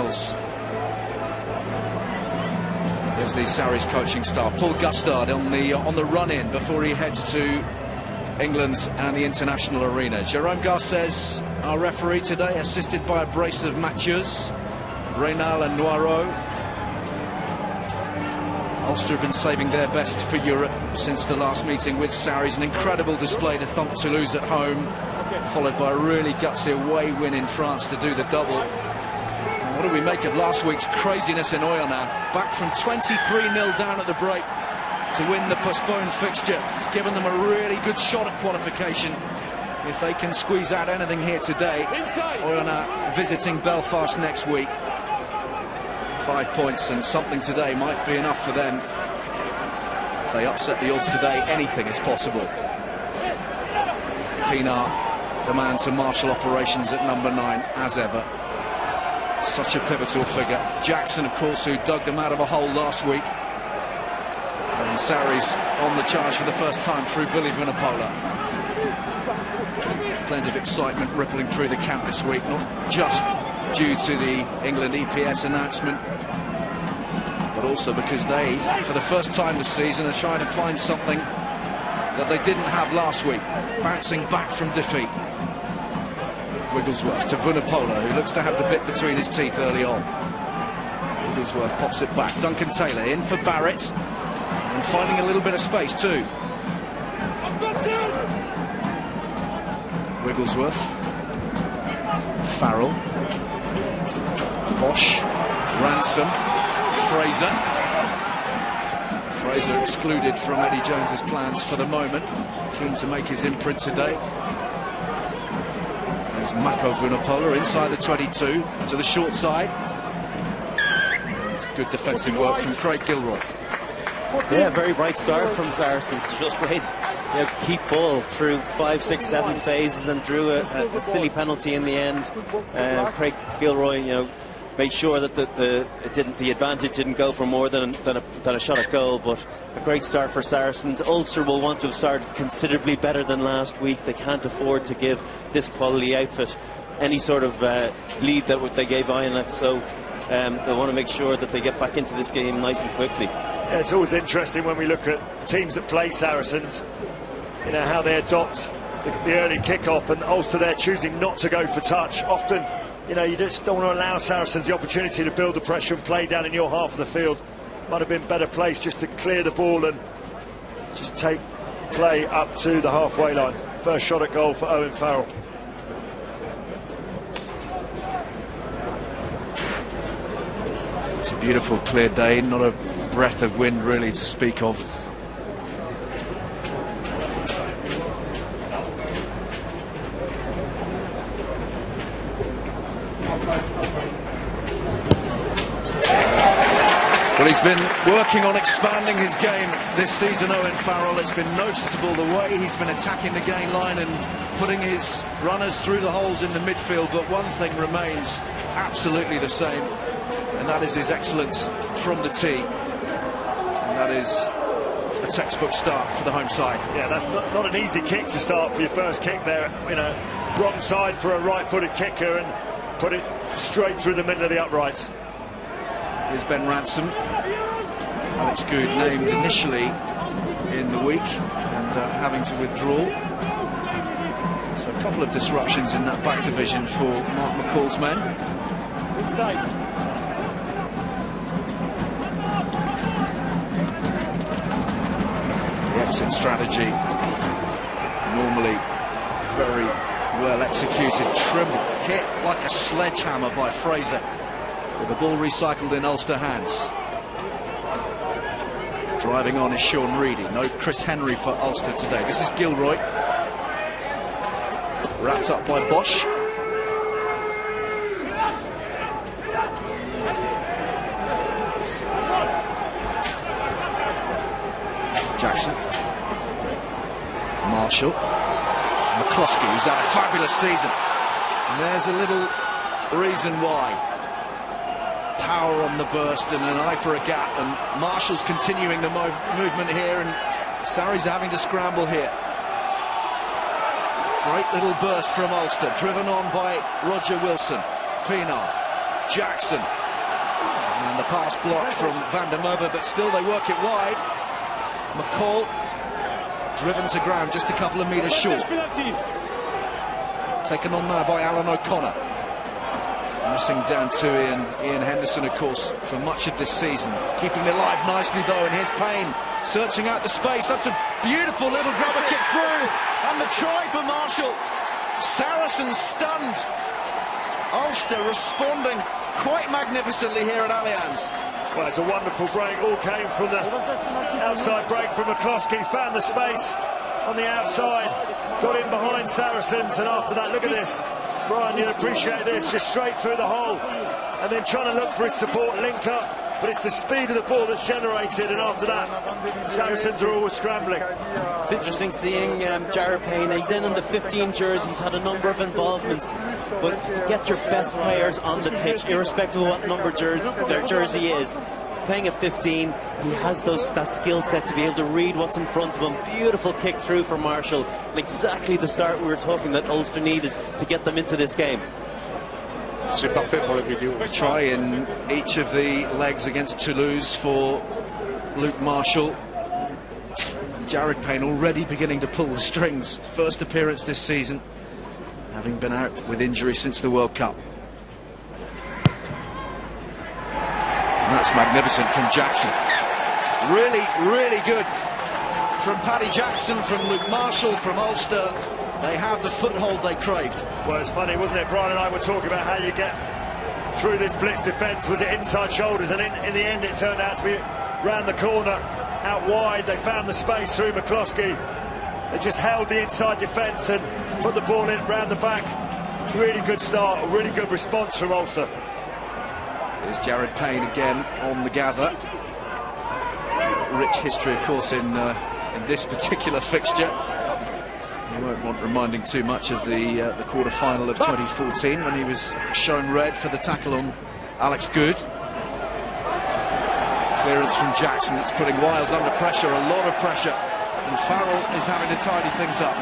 Wales. There's the Sarries coaching staff. Paul Gustard on the run-in before he heads to England and the international arena. Jérôme Garcès, our referee today, assisted by a brace of Mathieu's, Reynal and Noirot. Ulster have been saving their best for Europe since the last meeting with Sarries. An incredible display to thump Toulouse at home, followed by a really gutsy away win in France to do the double. What do we make of last week's craziness in Oyonnax? Back from 23-0 down at the break to win the postponed fixture. It's given them a really good shot at qualification if they can squeeze out anything here today. Oyonnax visiting Belfast next week. 5 points and something today might be enough for them. If they upset the odds today, anything is possible. Pienaar, the man to marshal operations at number 9, as ever. Such a pivotal figure. Jackson, of course, who dug them out of a hole last week. And Sarries on the charge for the first time through Billy Vunipola. Plenty of excitement rippling through the camp this week, not just due to the England EPS announcement, but also because they, for the first time this season, are trying to find something that they didn't have last week, bouncing back from defeat. Wigglesworth to Vunipola, who looks to have the bit between his teeth early on. Wigglesworth pops it back. Duncan Taylor in for Barrett, and finding a little bit of space too. Wigglesworth, Farrell, Bosch, Ransom, Fraser excluded from Eddie Jones's plans for the moment, keen to make his imprint today. There's Mako Vunipola inside the 22 to the short side. It's good defensive work from Craig Gilroy. Yeah, very bright start from Saracens. Just great, keep ball through 5, 6, 7 phases and drew a silly penalty in the end. Craig Gilroy, made sure that the advantage didn't go for more than a shot at goal. But a great start for Saracens. Ulster will want to have started considerably better than last week. They can't afford to give this quality outfit any sort of lead that they gave Oyonnax. So they want to make sure that they get back into this game nice and quickly. Yeah, it's always interesting when we look at teams that play Saracens, how they adopt the early kick-off, and Ulster there choosing not to go for touch. Often, you just don't want to allow Saracens the opportunity to build the pressure and play down in your half of the field. Might have been better placed just to clear the ball and just take play up to the halfway line. First shot at goal for Owen Farrell. It's a beautiful clear day, not a breath of wind really to speak of. Well, he's been working on expanding his game this season, Owen Farrell. It's been noticeable the way he's been attacking the gain line and putting his runners through the holes in the midfield. But one thing remains absolutely the same, and that is his excellence from the tee. And that is a textbook start for the home side. Yeah, that's not an easy kick to start for your first kick there. Wrong side for a right-footed kicker and put it straight through the middle of the uprights. Here's Ben Ransom. Alex Good named initially in the week and having to withdraw. So a couple of disruptions in that back division for Mark McCall's men. Inside. The exit strategy, normally very well executed. Trimble hit like a sledgehammer by Fraser, with the ball recycled in Ulster hands. Driving on is Sean Reedy. No Chris Henry for Ulster today. This is Gilroy. Wrapped up by Bosch. Jackson. Marshall. McCloskey, who's had a fabulous season. And there's a little reason why. Power on the burst and an eye for a gap, and Marshall's continuing the movement here, and Sarries are having to scramble here. Great little burst from Ulster, driven on by Roger Wilson. Pienaar Jackson. And the pass blocked from Van der Merwe, but still they work it wide. McCall driven to ground just a couple of metres short. Taken on now by Alan O'Connor. Missing down to Ian Henderson, of course, for much of this season. Keeping it alive nicely, though, and here's Payne searching out the space. That's a beautiful little grubber kick through. And the try for Marshall. Saracens stunned. Ulster responding quite magnificently here at Allianz. Well, it's a wonderful break. All came from the outside break from McCloskey. Found the space on the outside. Got in behind Saracens, and after that, look at this. Brian, you'll appreciate this, just straight through the hole, and then trying to look for his support, link up, but it's the speed of the ball that's generated, and after that, Saracens are always scrambling. It's interesting seeing Jared Payne. He's in the 15 jersey, he's had a number of involvements, but get your best players on the pitch, irrespective of what number their jersey is. He's playing at 15, he has that skill set to be able to read what's in front of him. Beautiful kick through for Marshall, and exactly the start we were talking that Ulster needed to get them into this game. A try in each of the legs against Toulouse for Luke Marshall. Jared Payne already beginning to pull the strings. First appearance this season, having been out with injury since the World Cup. And that's magnificent from Jackson. Really, really good from Paddy Jackson, from Luke Marshall, from Ulster. They have the foothold they craved. Well, it's funny, wasn't it? Brian and I were talking about how you get through this blitz defence. Was it inside shoulders? And in the end, it turned out to be round the corner, out wide. They found the space through McCloskey. They just held the inside defence and put the ball in round the back. Really good start, a really good response from Ulster. There's Jared Payne again on the gather. Rich history, of course, in this particular fixture. You won't want reminding too much of the quarter-final of 2014 when he was shown red for the tackle on Alex Good. Clearance from Jackson, it's putting Wiles under pressure, a lot of pressure, and Farrell is having to tidy things up.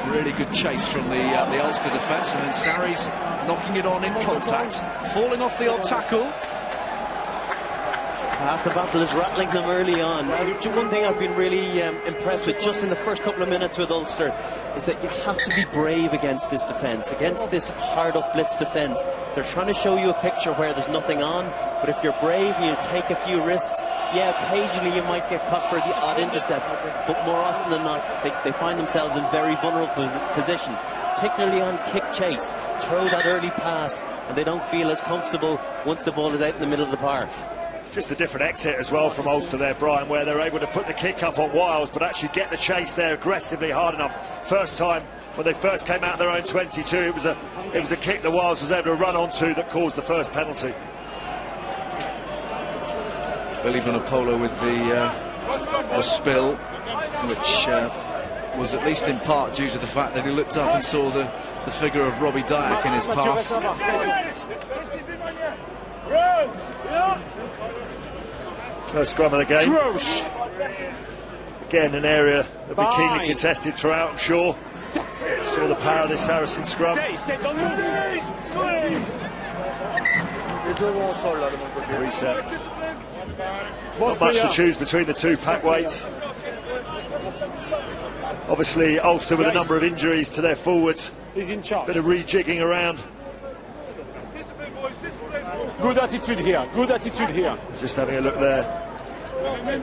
Really good chase from the Ulster defence, and then Sarries knocking it on in contact, falling off the odd tackle. Half the battle is rattling them early on. One thing I've been really impressed with just in the first couple of minutes with Ulster is that you have to be brave against this defence, against this hard-up blitz defence. They're trying to show you a picture where there's nothing on, but if you're brave and you take a few risks, yeah, occasionally you might get caught for the odd intercept, but more often than not, they find themselves in very vulnerable positions, particularly on kick chase. Throw that early pass, and they don't feel as comfortable once the ball is out in the middle of the park. Just a different exit as well from Ulster there, Brian, where they're able to put the kick up on Wiles, but actually get the chase there aggressively hard enough. First time when they first came out their own 22, it was a kick that Wiles was able to run onto that caused the first penalty. Billy Vunipola with the spill, which was at least in part due to the fact that he looked up and saw the figure of Robbie Dyack in his path. First scrum of the game. Again, an area that'll be keenly contested throughout, I'm sure. Saw the power of this Saracen scrum. Reset. Not much to choose between the two pack weights. Obviously, Ulster with a number of injuries to their forwards. Bit of rejigging around. Good attitude here, good attitude here. Just having a look there.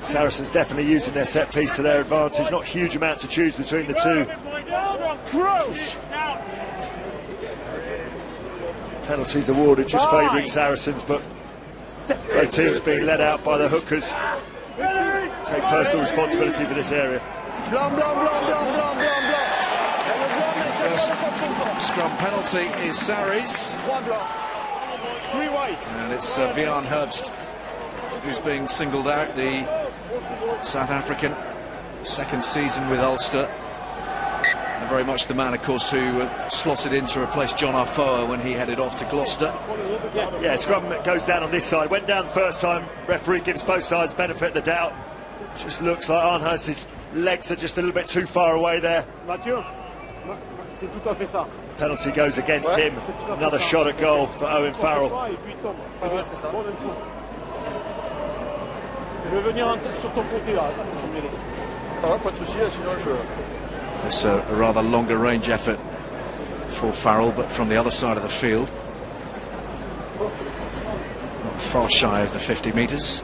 Saracens definitely using their set piece to their advantage. Not a huge amount to choose between the two. Penalties awarded, just favouring Saracens, but both teams being led out by the hookers. Take personal responsibility for this area. First scrum penalty is Sarries. And it's Vian Herbst who's being singled out, the South African, second season with Ulster. And very much the man, of course, who slotted in to replace John Afoa when he headed off to Gloucester. Yeah, scrum goes down on this side. Went down the first time. Referee gives both sides benefit of the doubt. Just looks like Arnhurst's legs are just a little bit too far away there. Mathieu, c'est tout à fait ça. Penalty goes against him. Another shot at goal for Owen Farrell. It's a rather longer range effort for Farrell, but from the other side of the field. Not far shy of the 50 metres.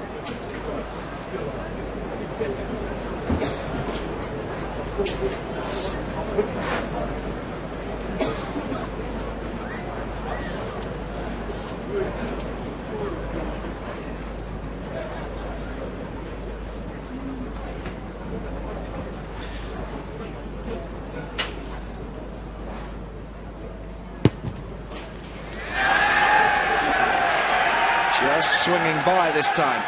Just swinging by this time.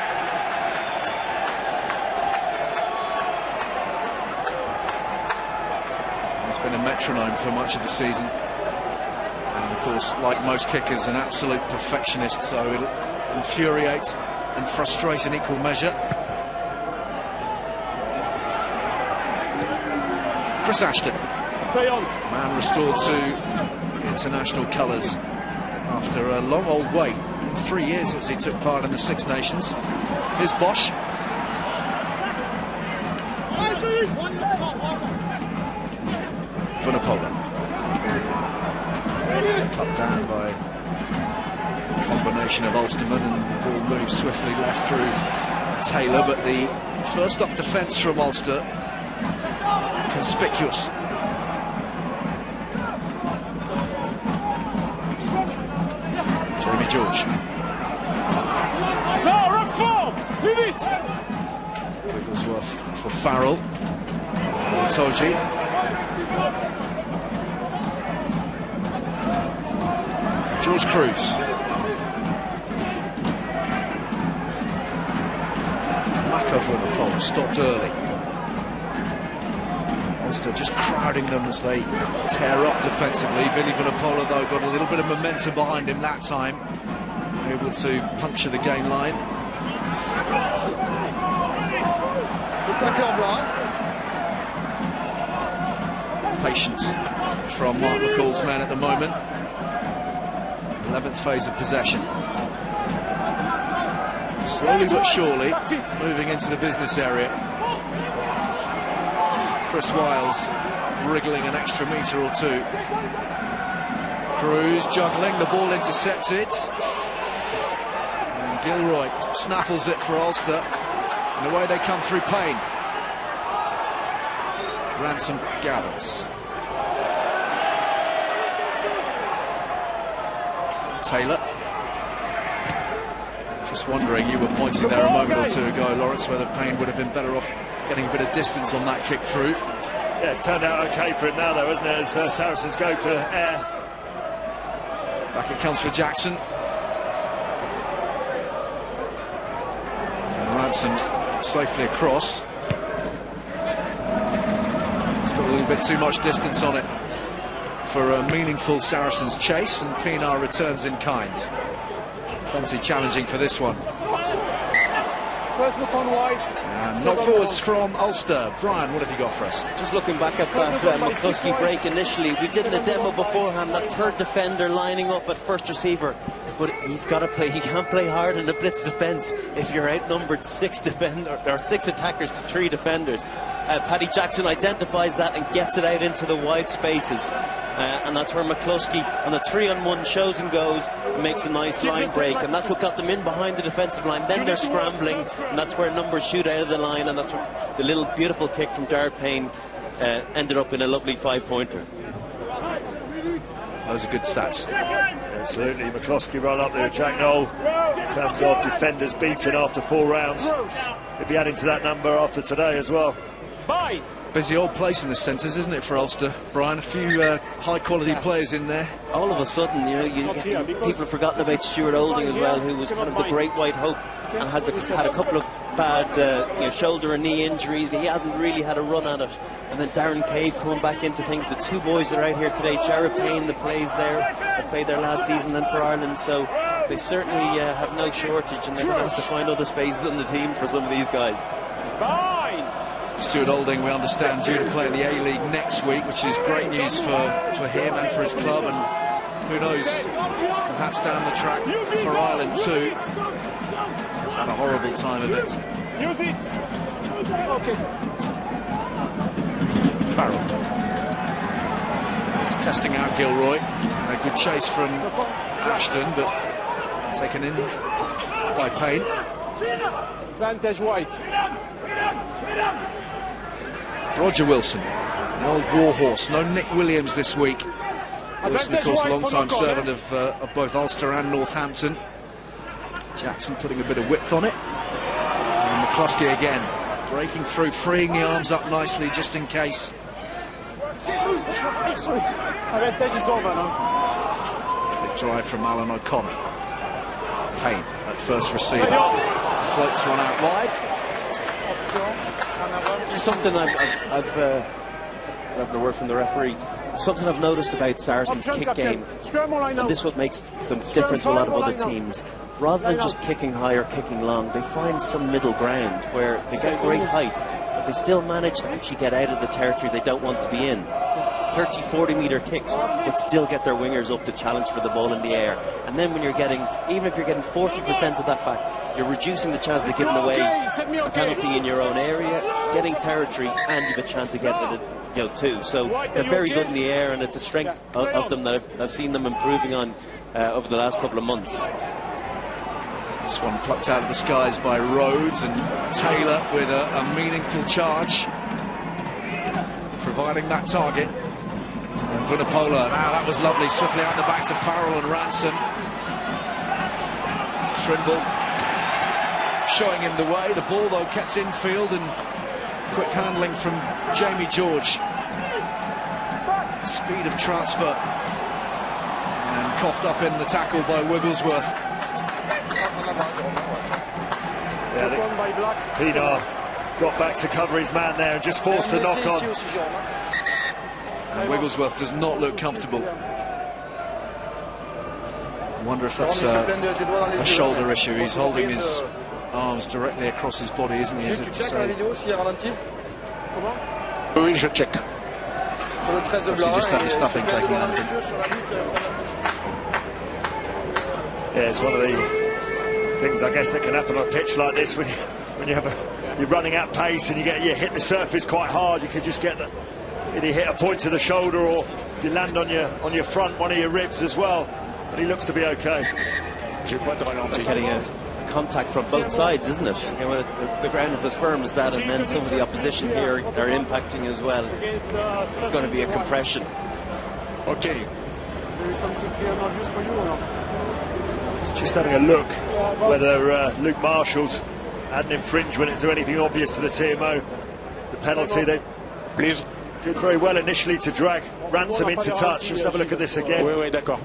He's been a metronome for much of the season. And of course, like most kickers, an absolute perfectionist, so it'll infuriate and frustrate in equal measure. Chris Ashton, man restored to international colours after a long old wait. 3 years since he took part in the Six Nations. Here's Bosch. Vunipola. Cut down by a combination of Ulsterman, and the ball moves swiftly left through Taylor, but the first up defence from Ulster conspicuous. Jamie George. Wigglesworth for Farrell. Toji. George Cruz. Vunipola stopped early. Ulster just crowding them as they tear up defensively. Billy Vunipola, though, got a little bit of momentum behind him that time. Able to puncture the game line. Patience from Mark McCall's men at the moment. 11th phase of possession. Slowly but surely moving into the business area. Chris Wiles wriggling an extra metre or two. Cruz juggling, the ball intercepted. And Gilroy snaffles it for Ulster. And away they come through Payne. Ransom gathers. Taylor. Just wondering, you were pointing there a moment or two ago, Lawrence, whether Payne would have been better off getting a bit of distance on that kick through. Yeah, it's turned out okay for him now, though, hasn't it, as Saracens go for air. Back it comes for Jackson. And Ransom safely across. It's got a little bit too much distance on it for a meaningful Saracens chase, and Pienaar returns in kind. Plenty challenging for this one. First look on wide. And knock forwards from Ulster. Brian, what have you got for us? Just looking back at that McCluskey break initially, we did in the demo beforehand, that third defender lining up at first receiver. But he's got to play, he can't play hard in the blitz defence if you're outnumbered 6 attackers to 3 defenders. Paddy Jackson identifies that and gets it out into the wide spaces. And that's where McCluskey on the 3-on-1 shows and goes and makes a nice line break, and that's what got them in behind the defensive line. Then they're scrambling, and that's where numbers shoot out of the line, and that's where the little beautiful kick from Jared Payne ended up in a lovely 5-pointer. Those are good stats. Absolutely, McCluskey right up there with Jack Knoll in terms of defenders beaten after 4 rounds. He'll be adding to that number after today as well. Bye. Busy old place in the centres, isn't it, for Ulster? Brian, a few high-quality players in there. All of a sudden, you know, people have forgotten about Stuart Olding as well, who was kind of the great white hope and has had a couple of bad shoulder and knee injuries. He hasn't really had a run at it. And then Darren Cave coming back into things. The 2 boys that are out here today, Jared Payne, that plays there, that played there last season then for Ireland. So they certainly have no shortage, and they're going to have to find other spaces on the team for some of these guys. Stuart Olding, we understand, due to play in the A-League next week, which is great news for him and for his club, and who knows, perhaps down the track for Ireland too. He's had a horrible time of it. Use it. Okay. Farrell. He's testing out Gilroy. A good chase from Ashton, but taken in by Payne. Advantage white. Roger Wilson, an old warhorse. No Nick Williams this week. Wilson, of course, long-time servant of both Ulster and Northampton. Jackson putting a bit of width on it. And McCluskey again, breaking through, freeing the arms up nicely just in case. Sorry. Advantage is over now. Big drive from Alan O'Connor. Payne at first receiver. Floats one out wide. Just something I've a word from the referee. Something I've noticed about Saracens' kick game, and this is what makes them different to a lot of other teams. Rather than just kicking high or kicking long, they find some middle ground where they get great height, but they still manage to actually get out of the territory they don't want to be in. 30, 40 metre kicks, but still get their wingers up to challenge for the ball in the air. And then when you're getting, even if you're getting 40% of that back, you're reducing the chance of giving away a penalty in your own area, getting territory, and you have a chance of getting it, too. So they're very good in the air, and it's a strength of them that I've seen them improving on over the last couple of months. This one plucked out of the skies by Rhodes, and Taylor with a meaningful charge, providing that target. And Vunipola, now that was lovely, swiftly out the back to Farrell and Ransom. Trimble showing him the way. The ball, though, kept in field, and quick handling from Jamie George. Speed of transfer. And coughed up in the tackle by Wigglesworth. Pinar got back to cover his man there and just forced a knock on. And Wigglesworth does not look comfortable. I wonder if that's a shoulder issue. He's holding his arms directly across his body, isn't he? As if to say. Oui, je check. Perhaps he just had the stuffing taken out of him. Yeah, it's one of the things I guess that can happen on a pitch like this when you have you're running at pace and you hit the surface quite hard. You could just get you hit a point to the shoulder, or if you land on your front, one of your ribs as well. But he looks to be okay. It's like getting a contact from both sides, isn't it? When the ground is as firm as that, and then some of the opposition here are impacting as well. It's going to be a compression. Okay. There is something clear and obvious for you or not? Just having a look whether Luke Marshall's had an infringement. Is there anything obvious to the TMO? The penalty, they did very well initially to drag Ransom into touch. Let's have a look at this again. Oui, d'accord.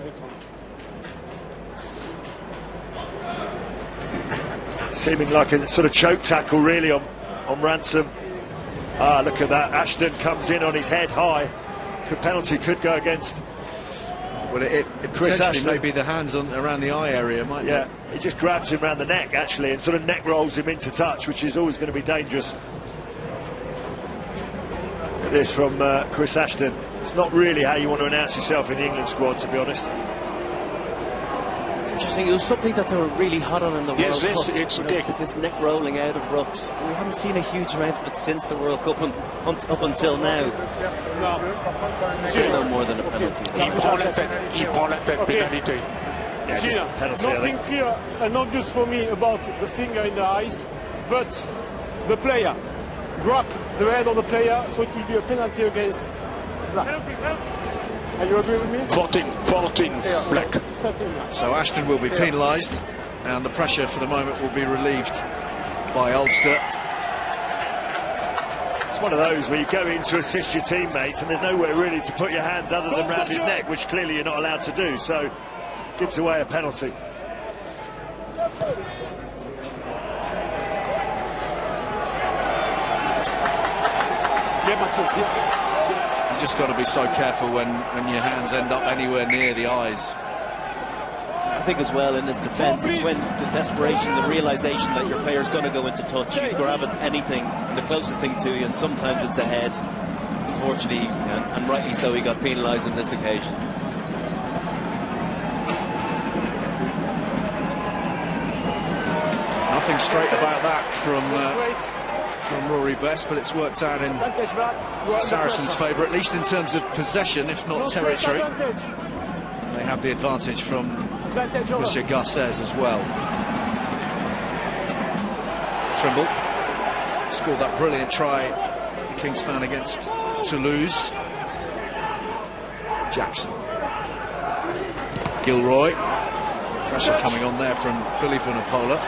Seeming like a sort of choke tackle really on Ransom. Look at that. Ashton comes in on his head high. Penalty could go against. Well, it Chris potentially Ashton. may be the hands around the eye area, mightn't it? Yeah, he just grabs him around the neck actually and sort of neck rolls him into touch, which is always going to be dangerous. This from Chris Ashton. It's not really how you want to announce yourself in the England squad, to be honest. Interesting. It was something that they were really hot on in the World Cup. It's okay. This neck rolling out of rucks. We haven't seen a huge amount of it since the World Cup up until now. No more than a penalty. Il prend la tête, pénalité. Yeah, just Gina, penalty, I nothing think. clear and obvious for me about the finger in the eyes, but the player grab the head of the player, so it will be a penalty against Black. Are you agree with me? 14, Black. So Ashton will be penalised, and the pressure for the moment will be relieved by Ulster. It's one of those where you go in to assist your teammates and there's nowhere really to put your hands other than round his neck, which clearly you're not allowed to do, so gives away a penalty. You just got to be so careful when your hands end up anywhere near the eyes. I think as well in his defence, it's when the desperation, the realisation that your player's going to go into touch, you grab at anything, the closest thing to you, and sometimes it's a head. Unfortunately, and rightly so, he got penalised on this occasion. Nothing straight about that from Rory Best, but it's worked out in Saracens' favour, at least in terms of possession, if not territory. They have the advantage from Monsieur Garcés as well. Trimble scored that brilliant try, Kingspan against Toulouse. Jackson. Gilroy. Pressure coming on there from Billy Vunipola.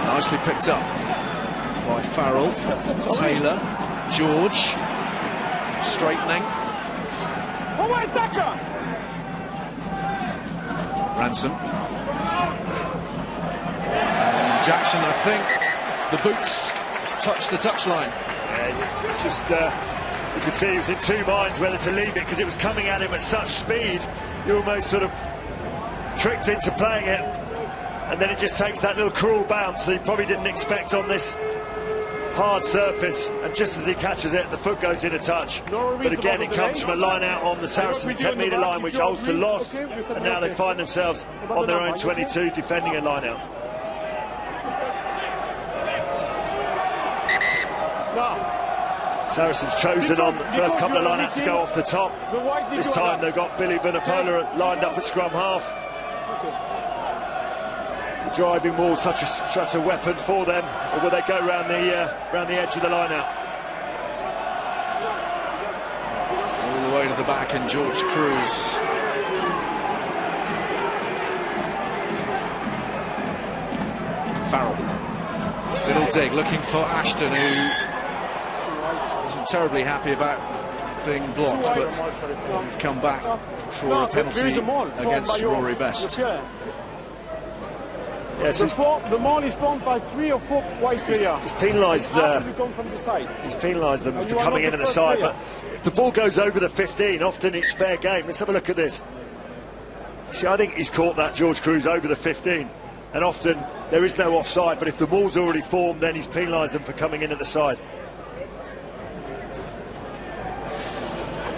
Nicely picked up by Farrell. Taylor. George. Straightening. Ransom. And Jackson, I think the boots touched the touchline. Yeah, it's just, you could see he was in two minds whether to leave it, because it was coming at him at such speed. You almost sort of tricked into playing it, and then it just takes that little cruel bounce that he probably didn't expect on this hard surface, and just as he catches it, the foot goes in a touch. But again, it comes from a line out on the Saracens' 10-metre line, which Ulster lost, and now they find themselves on their own 22 defending a line out. Saracens chosen on the first couple of line-outs to go off the top. This time they've got Billy Vunipola lined up at scrum half. The driving ball, such a weapon for them, or will they go round the edge of the line-out? All the way to the back, and George Cruz. Farrell. Little dig, looking for Ashton, who wasn't terribly happy about being blocked, but we've come back for a penalty against Rory Best. Yes, the ball is formed by 3 or 4 white players. He's penalised He's penalised them for coming in at the side, but if the ball goes over the 15, often it's fair game. Let's have a look at this. See, I think he's caught that, George Cruz, over the 15, and often there is no offside, but if the ball's already formed, then he's penalised them for coming in at the side.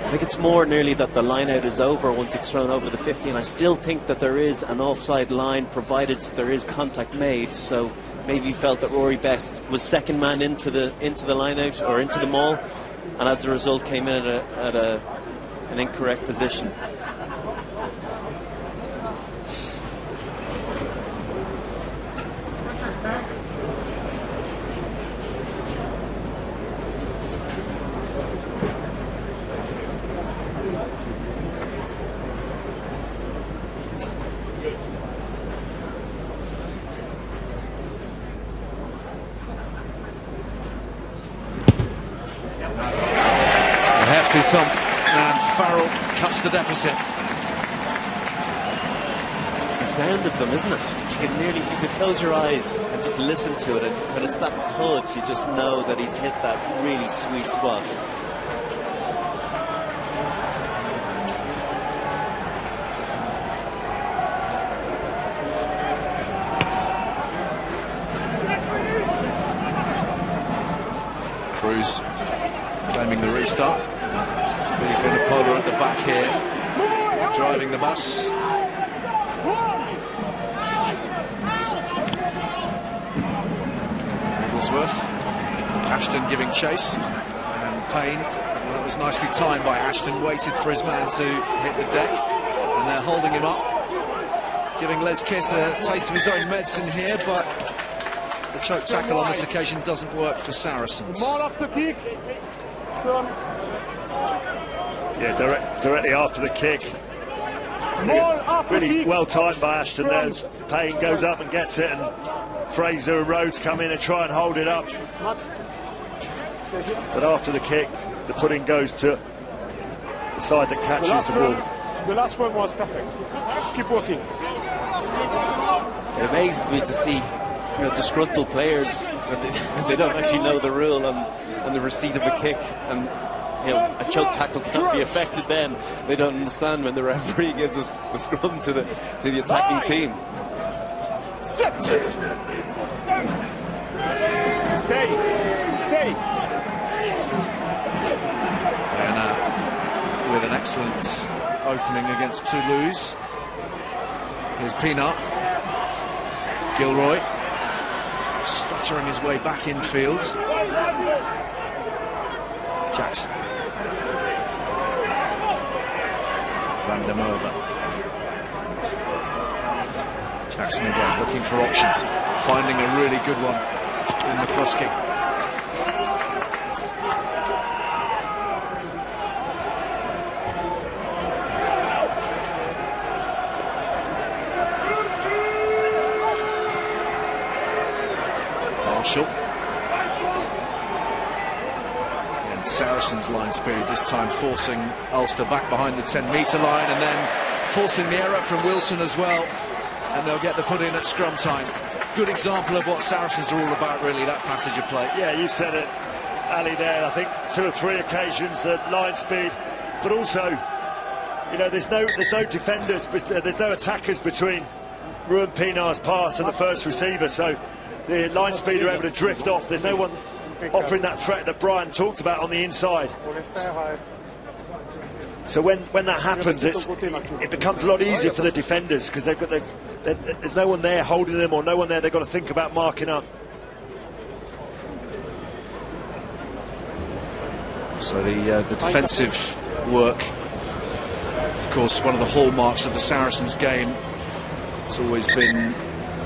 I think it's more nearly that the line out is over once it's thrown over the 15. I still think that there is an offside line, provided there is contact made. So maybe he felt that Rory Best was second man into the line out, or into the maul, and as a result came in at an incorrect position. Thump, and Farrell cuts the deficit. It's the sound of them, isn't it? You could close your eyes and just listen to it, and when it's that thud, you just know that he's hit that really sweet spot. Cruz claiming the restart. Billy Vunipola at the back here, driving the bus. Wigglesworth. Ashton giving chase, and Payne. Well, that was nicely timed by Ashton, waited for his man to hit the deck, and they're holding him up, giving Les Kiss a taste of his own medicine here, but the choke tackle on this occasion doesn't work for Saracens. Ball off the kick. Yeah, directly after the kick. Really well timed by Ashton there. Payne goes up and gets it, and Fraser and Rhodes come in and try and hold it up. But after the kick, the pudding goes to the side that catches the ball. The last one was perfect. Keep working. It amazes me to see disgruntled players when they don't actually know the rule on the receipt of a kick, and a choke tackle can't be affected, then they don't understand when the referee gives us the scrum to the attacking team. Stay. And with an excellent opening against Toulouse. Here's Peanut. Gilroy stuttering his way back infield. Jackson. Van der Merwe. Jackson again looking for options, finding a really good one in the cross kick. Marshall. And Saracens line speed this time, forcing Ulster back behind the 10-metre line, and then forcing the error from Wilson as well. And they'll get the put in at scrum time. Good example of what Saracens are all about, really, that passage of play. Yeah, you said it, Ali, there. I think 2 or 3 occasions, the line speed, but also, you know, there's no defenders, there's no attackers between Ruan Pinar's pass and the first receiver, so the line speed are able to drift off. There's no one offering that threat that Brian talked about on the inside. So when that happens, it becomes a lot easier for the defenders, because they've got there's no one there holding them, or no one there they've got to think about marking up. So the defensive work, of course, one of the hallmarks of the Saracens game. It's always been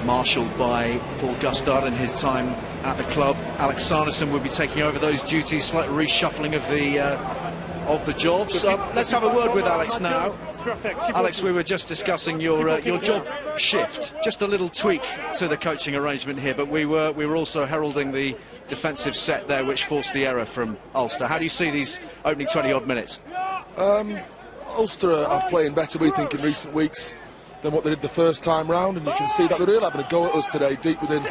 marshalled by Paul Gustard in his time at the club. Alex Sanderson will be taking over those duties, slight reshuffling of the jobs. Let's have a word with Alex now. Alex, we were just discussing your job shift, just a little tweak to the coaching arrangement here, but we were also heralding the defensive set there, which forced the error from Ulster. How do you see these opening 20-odd minutes? Ulster are playing better, we think, in recent weeks than what they did the first time round, and you can see that they're really having a go at us today, deep within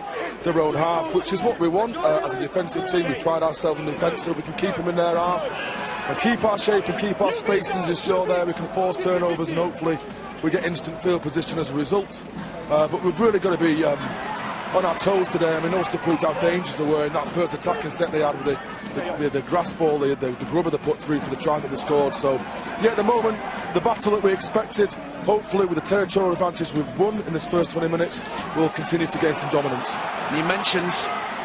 their own half, which is what we want as a defensive team. We pride ourselves in defence, so if we can keep them in their half and keep our shape and keep our spacings as short there, we can force turnovers, and hopefully we get instant field position as a result. But we've really got to be on our toes today. I mean, Ulster proved how dangerous they were in that first attacking set they had with the grass ball, the grubber they put through for the try that they scored. So, yeah, at the moment, the battle that we expected, hopefully with the territorial advantage we've won in this first 20 minutes, we'll continue to gain some dominance. You mentioned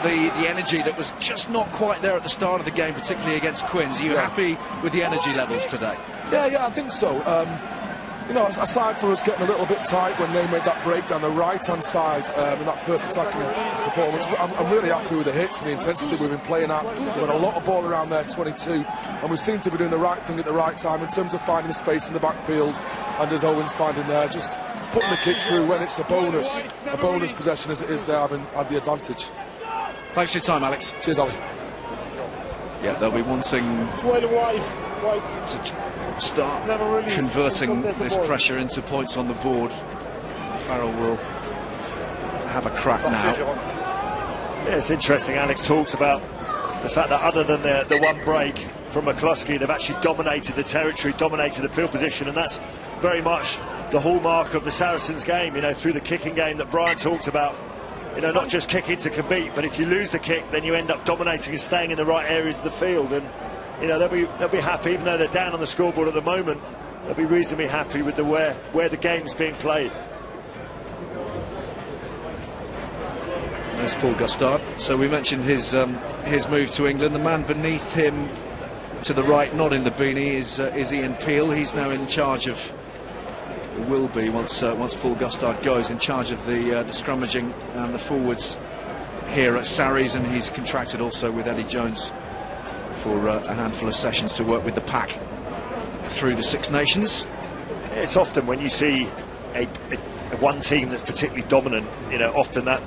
the energy that was just not quite there at the start of the game, particularly against Quins. Are you happy with the energy levels today? Yeah, I think so. You know, aside from us getting a little bit tight when they made that break down the right-hand side in that first attacking performance, I'm really happy with the hits and the intensity we've been playing at. We've had a lot of ball around there, 22, and we seem to be doing the right thing at the right time in terms of finding the space in the backfield, and as Owen's finding there, just putting the kick through when it's a bonus possession as it is there, having had the advantage. Thanks for your time, Alex. Cheers, Ali. Yeah, they'll be wanting to start converting this pressure into points on the board. Farrell will have a crack now. Yeah, it's interesting. Alex talks about the fact that other than the one break from McCluskey, they've actually dominated the territory, dominated the field position, and that's very much the hallmark of the Saracens game, you know, through the kicking game that Brian talked about. You know, not just kicking to compete, but if you lose the kick, then you end up dominating and staying in the right areas of the field. And you know, they'll be happy, even though they're down on the scoreboard at the moment. They'll be reasonably happy with where the game's being played. There's Paul Gustard. So we mentioned his move to England. The man beneath him to the right, not in the beanie, is Ian Peel. He's now in charge of, will be once Paul Gustard goes, in charge of the scrummaging and the forwards here at Sarries, and he's contracted also with Eddie Jones for a handful of sessions to work with the pack through the Six Nations. It's often when you see a one team that's particularly dominant, you know, often that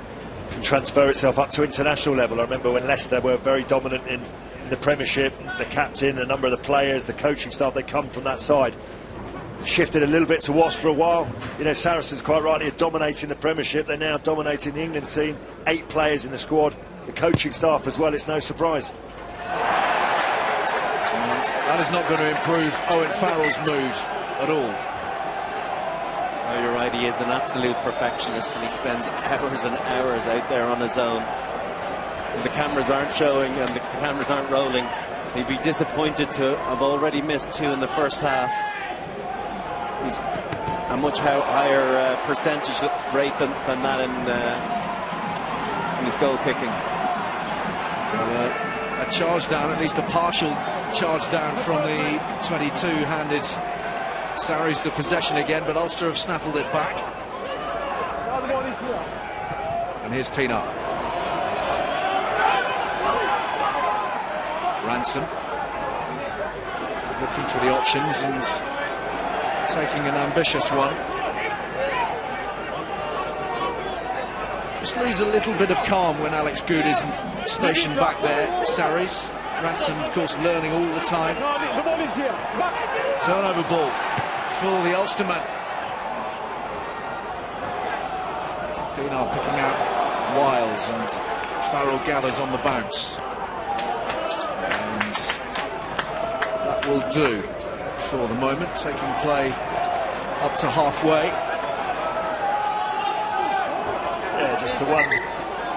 can transfer itself up to international level. I remember when Leicester were very dominant in the Premiership, the captain, a number of the players, the coaching staff, they come from that side. Shifted a little bit to Wasps for a while. You know, Saracens quite rightly are dominating the Premiership. They're now dominating the England scene. 8 players in the squad, the coaching staff as well. It's no surprise. That is not going to improve Owen Farrell's mood at all. Oh, you're right, he is an absolute perfectionist, and he spends hours and hours out there on his own. And the cameras aren't showing and the cameras aren't rolling. He'd be disappointed to have already missed 2 in the first half. He's a much higher percentage rate than that in his goal kicking. Well, a charge down, at least a partial charge down from the 22 handed Sarries the possession again, but Ulster have snaffled it back. And here's Pienaar. Ransom looking for the options and taking an ambitious one. Just lose a little bit of calm when Alex Good is stationed back there. Sarries. Ransom, of course, learning all the time. The ball is here. Turnover ball for the Ulsterman. Pienaar picking out Wiles, and Farrell gathers on the bounce. And that will do for the moment, taking play up to halfway. Yeah, just the one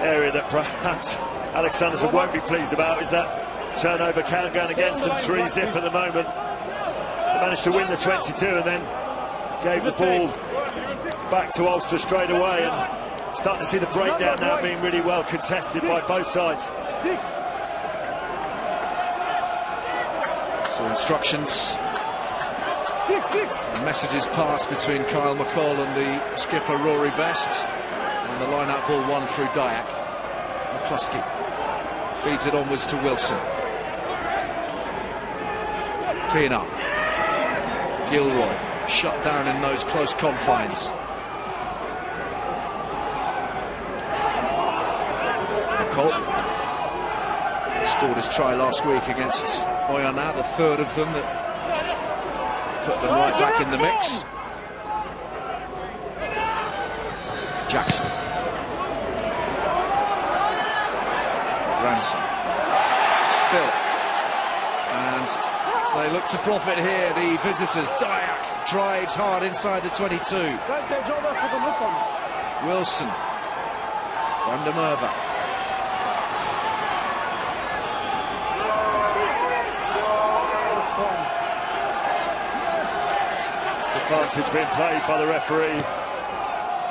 area that perhaps Alex Sanderson won't be pleased about is that turnover count going against them. 3-zip at the moment. They managed to win the 22 and then gave the ball back to Ulster straight away, and starting to see the breakdown now being really well contested by both sides. So instructions, messages passed between Kyle McCall and the skipper Rory Best, and the line-out ball won through Dyack. McCluskey feeds it onwards to Wilson. Pienaar. Gilroy shut down in those close confines. McCall scored his try last week against Oyonnax, the third of them that put them right back in the mix. Jackson. Ransom. Spilt. And they look to profit here, the visitors. Dyack drives hard inside the 22. Wilson. Van der Merwe. Advantage being played by the referee.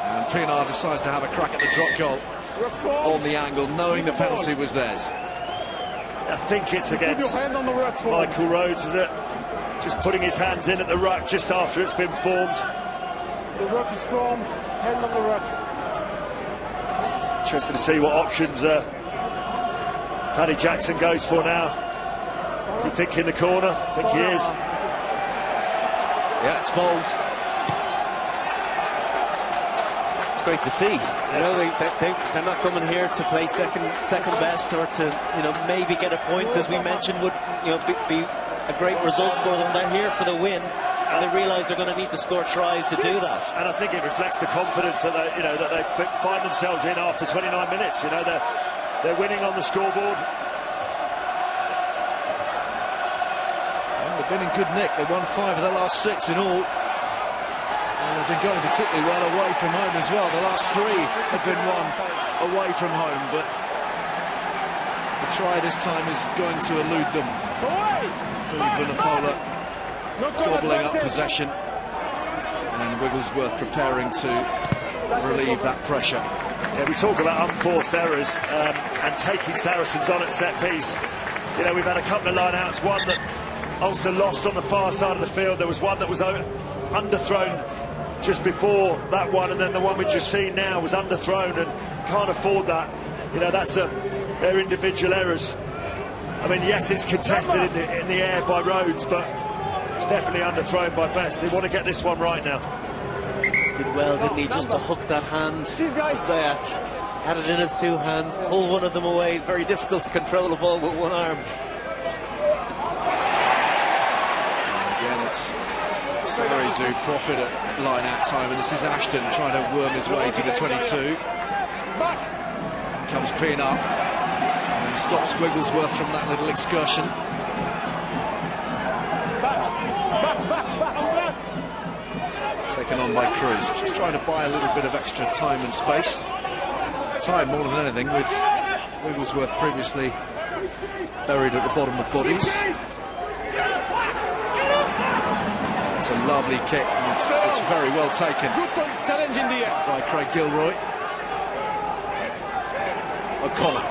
And Pienaar decides to have a crack at the drop goal on the angle, knowing the penalty was theirs. I think it's against Michael Rhodes, is it? Just putting his hands in at the ruck just after it's been formed. The ruck is formed, hand on the ruck. Interested to see what options Paddy Jackson goes for now. Is he thinking the corner? I think he is. Yeah, it's bold. It's great to see. You know, they're not coming here to play second best, or to, you know, maybe get a point, as we mentioned, would, you know, be a great result for them. They're here for the win, and they realise they're going to need to score tries to do that. And I think it reflects the confidence that they, you know, that they find themselves in after 29 minutes. You know, they're winning on the scoreboard. They've been in good nick. They've won 5 of the last 6 in all. And they've been going particularly well away from home as well. The last 3 have been won away from home, but the try this time is going to elude them. Vunipola gobbling up possession, and Wigglesworth preparing to relieve that pressure. Yeah, we talk about unforced errors and taking Saracens on at set piece. You know, we've had a couple of line-outs, one that Ulster lost on the far side of the field. There was one that was underthrown just before that one, and then the one we've just seen now was underthrown, and can't afford that. You know, that's their individual errors. I mean, yes, it's contested in the air by Rhodes, but it's definitely underthrown by Best. They want to get this one right now. Did well, didn't he, just to hook that hand there. Had it in his 2 hands, pull one of them away. It's very difficult to control a ball with one arm. Sarries who profit at line-out time, and this is Ashton trying to worm his way to the 22. Comes Pienaar and stops Wigglesworth from that little excursion. taken on by Cruz. Just trying to buy a little bit of extra time and space. Time more than anything, with Wigglesworth previously buried at the bottom of bodies. It's a lovely kick, and it's very well taken Challenge in the air by Craig Gilroy. O'Connor.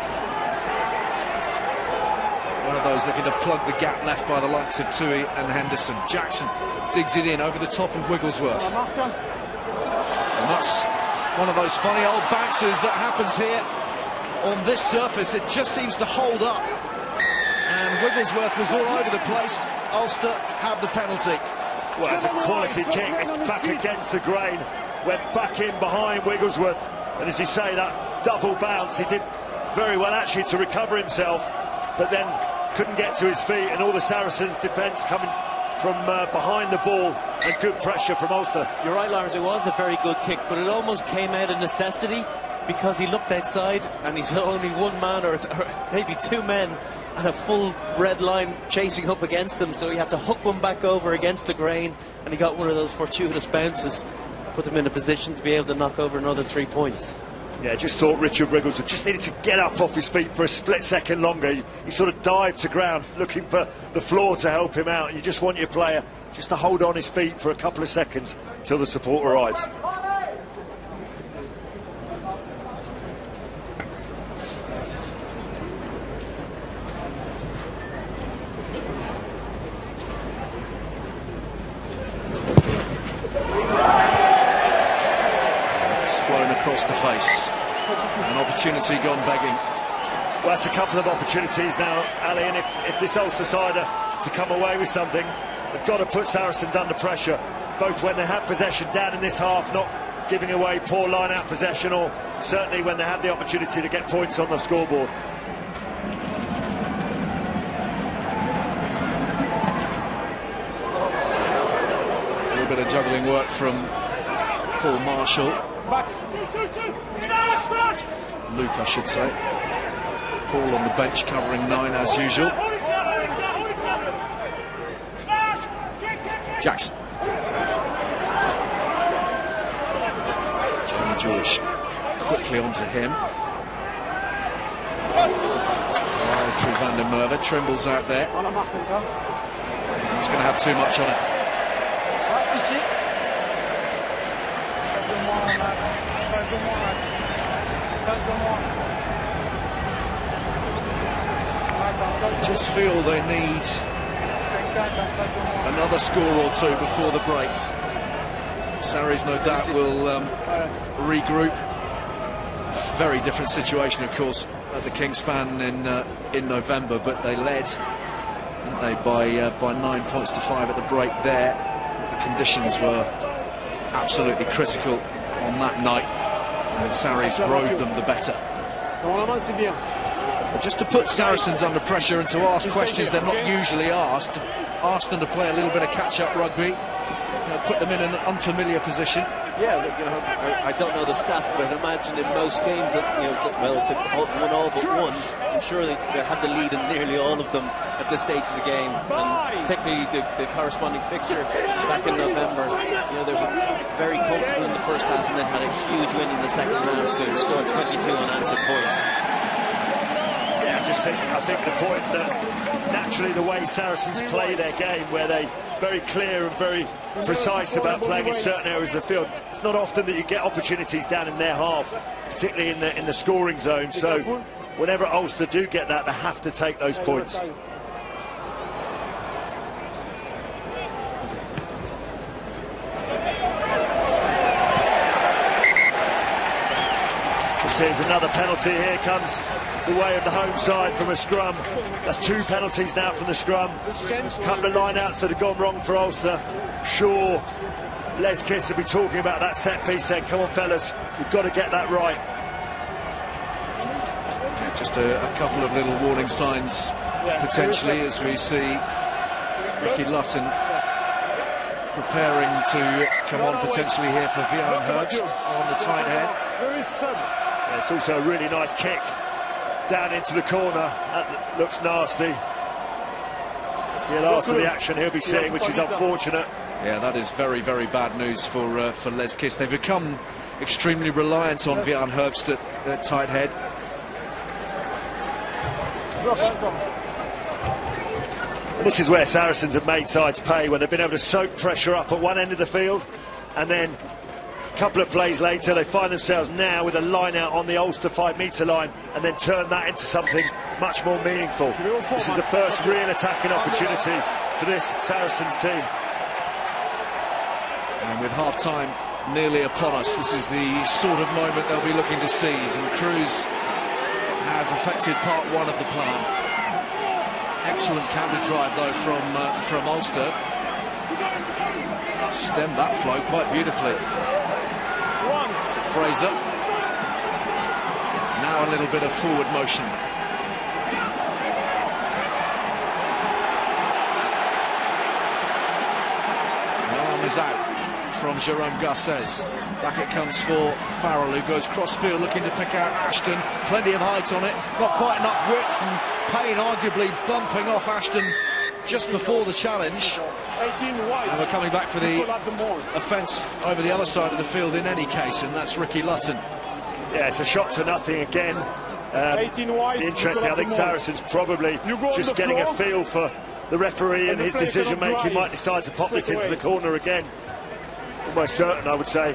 One of those looking to plug the gap left by the likes of Tui and Henderson. Jackson digs it in over the top of Wigglesworth. And that's one of those funny old bounces that happens here on this surface. It just seems to hold up. And Wigglesworth was all over the place. Ulster have the penalty. Well, it's a quality kick, back against the grain, went back in behind Wigglesworth, and as you say, that double bounce, he did very well actually to recover himself, but then couldn't get to his feet, and all the Saracens' defence coming from behind the ball, and good pressure from Ulster. You're right, Lawrence, it was a very good kick, but it almost came out of necessity because he looked outside and he's only one man or maybe two men and a full red line chasing up against him, so he had to hook one back over against the grain, and he got one of those fortuitous bounces, put him in a position to be able to knock over another 3 points. Yeah, just thought Richard Wigglesworth just needed to get up off his feet for a split second longer. He sort of dived to ground looking for the floor to help him out, and you just want your player just to hold on his feet for a couple of seconds till the support arrives. Across the face. An opportunity gone begging. Well, that's a couple of opportunities now, Ali, and if this Ulster side are to come away with something, they've got to put Saracens under pressure, both when they have possession down in this half, not giving away poor line-out possession, or certainly when they have the opportunity to get points on the scoreboard. A little bit of juggling work from Paul Marshall. Luke, I should say. Paul on the bench covering 9 as usual. Jackson. Jamie George quickly onto him. Right through Van der Merwe. Trimble's out there. He's going to have too much on it. Just feel they need another score or two before the break. Sarries no doubt will regroup. Very different situation, of course, at the Kingspan in November, but they led, didn't they, by 9 points to 5 at the break there. The conditions were absolutely critical on that night, and Sarries rode them the better. But just to put Saracens under pressure and to ask questions they're not usually asked, to ask them to play a little bit of catch-up rugby, put them in an unfamiliar position. Yeah, I don't know the stat, but I'd imagine in most games that, they've won all but one. I'm sure they had the lead in nearly all of them at this stage of the game, and particularly the corresponding fixture back in November. They were very comfortable in the first half and then had a huge win in the second half to score 22 unanswered points. I think the point that naturally the way Saracens play their game, where they very clear and very precise about playing in certain areas of the field, it's not often that you get opportunities down in their half, particularly in the scoring zone. So whenever Ulster do get that, they have to take those points. There's another penalty. Here comes the way of the home side from a scrum. That's 2 penalties now from the scrum. A couple of line-outs that have gone wrong for Ulster. Sure, Les Kiss will be talking about that set piece saying, come on fellas, we've got to get that right. Just a couple of little warning signs potentially as we see Ricky Lutton preparing to come on potentially here for Vion Herbst on the tight head. It's also a really nice kick down into the corner. That looks nasty. It's the last of the action he'll be seeing, which is unfortunate. Yeah, that is very, very bad news for Les Kiss. They've become extremely reliant on Bjarne Herbst at tight head. This is where Saracens have made sides pay, when they've been able to soak pressure up at one end of the field, and then a couple of plays later they find themselves now with a line out on the Ulster 5-metre line, and then turn that into something much more meaningful. This is the first real attacking opportunity for this Saracens team. And with half-time nearly upon us, this is the sort of moment they'll be looking to seize, and Cruz has affected part one of the plan. Excellent counter drive though from Ulster. Stemmed that flow quite beautifully. Fraser. Now a little bit of forward motion. The arm is out from Jerome Garces. Back it comes for Farrell, who goes cross-field looking to pick out Ashton. Plenty of height on it, not quite enough width, and Payne arguably bumping off Ashton just before the challenge. And we're coming back for the offence over the other side of the field in any case, and that's Ricky Lutton. Yeah, it's a shot to nothing again. Interesting, I think Saracens probably just getting a feel for the referee and his decision-making, might decide to pop this into the corner again. Almost certain, I would say.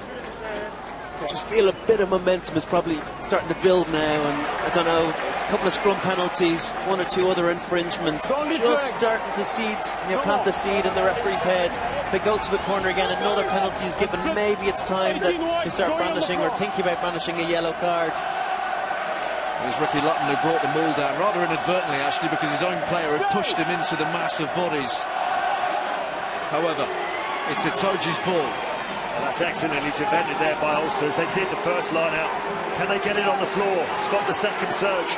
I just feel a bit of momentum is probably starting to build now, and I don't know, a couple of scrum penalties, one or two other infringements, just starting to plant the seed in the referee's head. They go to the corner again, another penalty is given. Maybe it's time that they start brandishing or thinking about brandishing a yellow card. It was Ricky Lutton who brought the ball down, rather inadvertently actually, because his own player had pushed him into the mass of bodies. However, it's Itoje's ball. And that's excellently defended there by Ulster, as they did the first line out. Can they get it on the floor? Stop the second surge.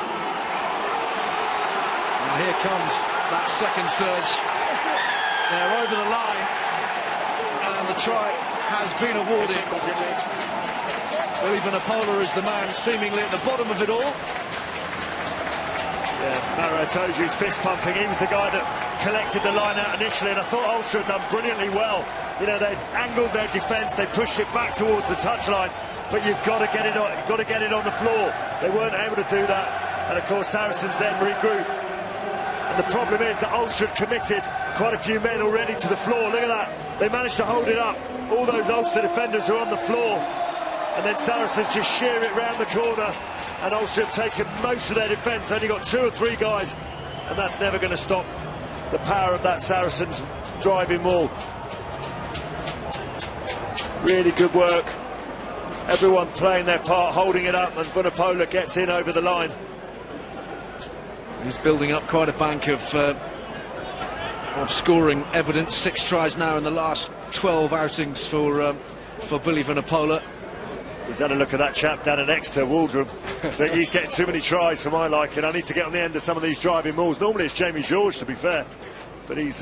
And here comes that second surge. They're over the line, and the try has been awarded. Billy Vunipola is the man seemingly at the bottom of it all. Yeah, Maro Itoje's fist pumping. He was the guy that collected the line out initially, and I thought Ulster had done brilliantly well. You know, they'd angled their defence, they pushed it back towards the touchline, but you've got to get it on, the floor. They weren't able to do that, and of course Saracens then regroup. And the problem is that Ulster had committed quite a few men already to the floor. Look at that, they managed to hold it up. All those Ulster defenders are on the floor, and then Saracens just shear it round the corner, and Ulster have taken most of their defence, only got 2 or 3 guys, and that's never going to stop the power of that Saracens driving wall. Really good work. Everyone playing their part, holding it up, and Vunipola gets in over the line. He's building up quite a bank of scoring evidence. 6 tries now in the last 12 outings for Billy Vunipola. He's had a look at that chap down at Exeter, Waldrum. So he's getting too many tries for my liking. I need to get on the end of some of these driving mauls. Normally it's Jamie George, to be fair, but he's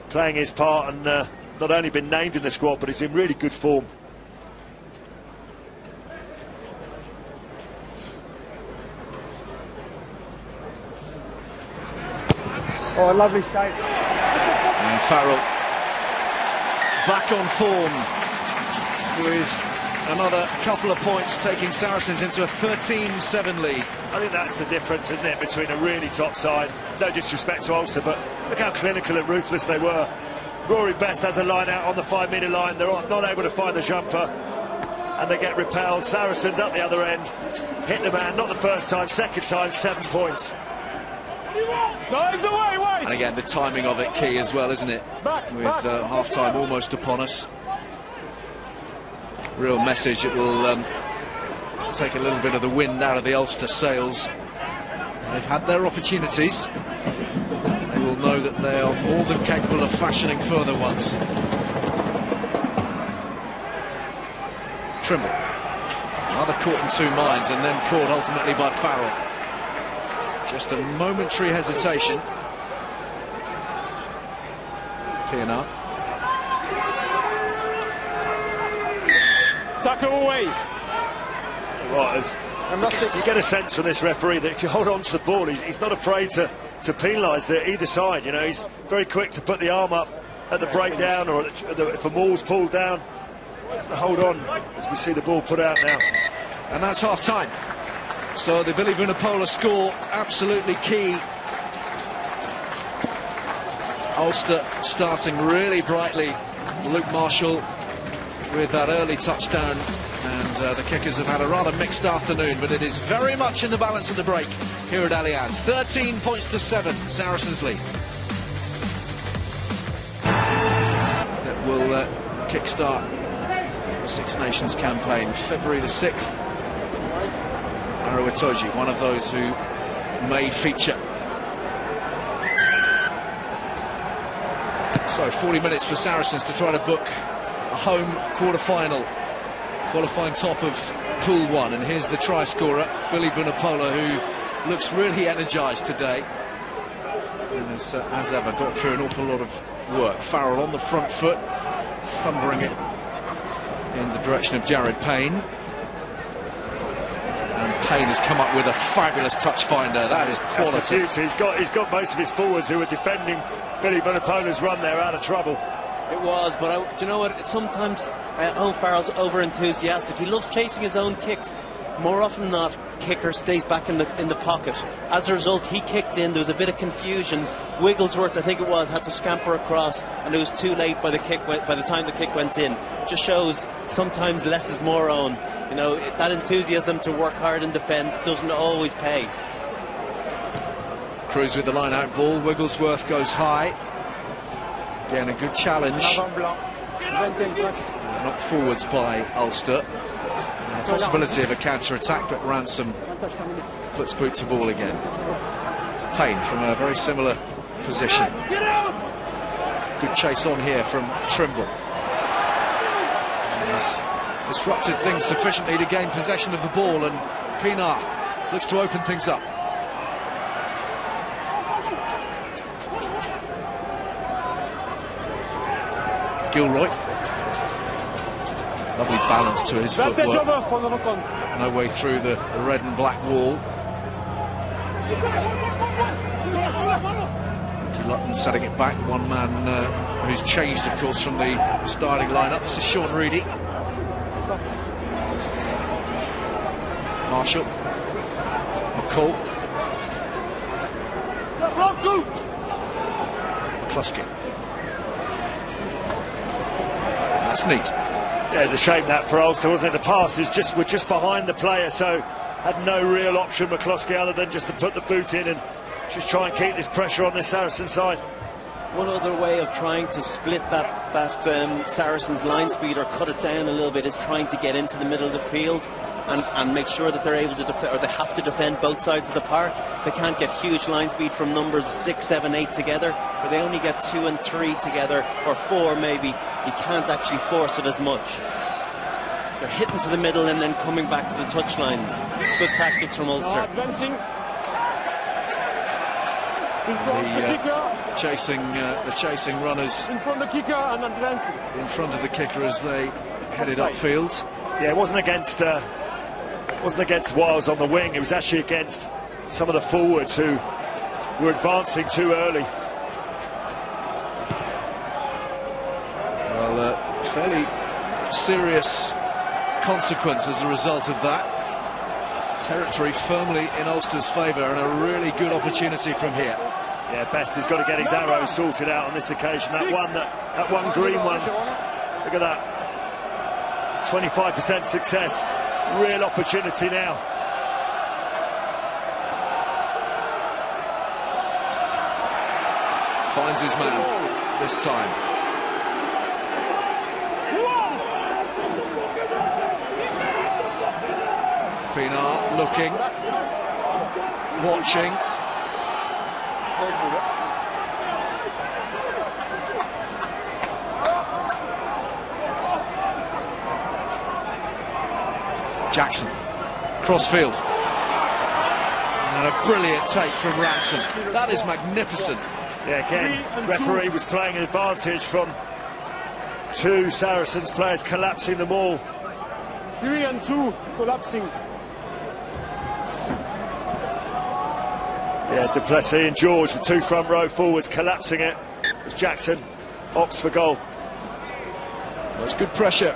playing his part, and not only been named in the squad, but he's in really good form. Oh, lovely shot. And Farrell back on form with another couple of points, taking Saracens into a 13-7 lead. I think that's the difference, isn't it, between a really top side, no disrespect to Ulster, but look how clinical and ruthless they were. Rory Best has a line out on the 5-metre line. They're not able to find the jumper, and they get repelled. Saracens up the other end, hit the man, not the first time, second time, 7 points. No, it's away, wait. And again, the timing of it key as well, isn't it? With half-time almost upon us. Real message. It will take a little bit of the wind out of the Ulster sails. They've had their opportunities. They will know that they are more than capable of fashioning further ones. Trimble. Rather caught in 2 minds, and then caught ultimately by Farrell. Just a momentary hesitation. Pienaar. Tackle away. Right, you get a sense from this referee that if you hold on to the ball, he's not afraid to penalise either side. You know, he's very quick to put the arm up at the breakdown or if a maul's pulled down. Hold on as we see the ball put out now. And that's half-time. So the Billy Vunipola score, absolutely key. Ulster starting really brightly. Luke Marshall with that early touchdown. And the Kickers have had a rather mixed afternoon, but it is very much in the balance of the break here at Allianz. 13 points to 7, Saracens lead. That will kickstart the Six Nations campaign. February the 6th. Arawatoji, one of those who may feature. So 40 minutes for Saracens to try to book a home quarter-final, qualifying top of Pool 1. And here's the try scorer, Billy Vunipola, who looks really energised today. And has, as ever, got through an awful lot of work. Farrell on the front foot, thundering it in the direction of Jared Payne. Payne has come up with a fabulous touch finder. That is quality. That's a beauty. He's got most of his forwards who were defending Billy Vunipola's run there out of trouble. It was, but do you know what? Sometimes Owen Farrell's over enthusiastic. He loves chasing his own kicks. More often than not, kicker stays back in the pocket. As a result, he kicked in. There was a bit of confusion. Wigglesworth, I think it was, had to scamper across, and it was too late by the time the kick went in. Just shows sometimes less is more, Owen. You know, that enthusiasm to work hard and defend doesn't always pay. Cruz with the line-out ball. Wigglesworth goes high. Again, a good challenge. Knocked forwards by Ulster. A possibility of a counter-attack, but Ransom puts boot to ball again. Payne from a very similar position. Good chase on here from Trimble. He's disrupted things sufficiently to gain possession of the ball, and Pienaar looks to open things up. Gilroy. Lovely balance to his footwork. No way through the red and black wall. Lutton setting it back. One man who's changed, of course, from the starting lineup. This is Sean Reedy. Marshall. McCall. McCluskey. That's neat. Yeah, it's a shame that for Ulster, wasn't it? The passes were just behind the player, so had no real option, McCluskey, other than just to put the boot in and just try and keep this pressure on this Saracen side. One other way of trying to split that Saracens line speed or cut it down a little bit is trying to get into the middle of the field and make sure that they're able to defend, or they have to defend both sides of the park. They can't get huge line speed from numbers 6, 7, 8 together, but they only get 2 and 3 together, or 4 maybe. You can't actually force it as much. So hitting to the middle and then coming back to the touch lines. Good tactics from Ulster. The chasing runners in front of the kicker and advancing in front of the kicker as they headed upfield. Yeah, it wasn't against Wiles on the wing. It was actually against some of the forwards who were advancing too early. Well, fairly serious consequence as a result of that. Territory firmly in Ulster's favour, and a really good opportunity from here. Yeah, Best has got to get his arrows sorted out on this occasion. That one green one, look at that, 25% success. Real opportunity now. Finds his man this time. Pienaar looking, watching. Jackson, crossfield. And a brilliant take from Ransom. That is magnificent. Yeah, again, referee was playing an advantage from 2 Saracens players collapsing them all. 3 and 2 collapsing. Yeah, Duplessis and George, the 2 front row forwards, collapsing it. It was Jackson opts for goal. Well, it's good pressure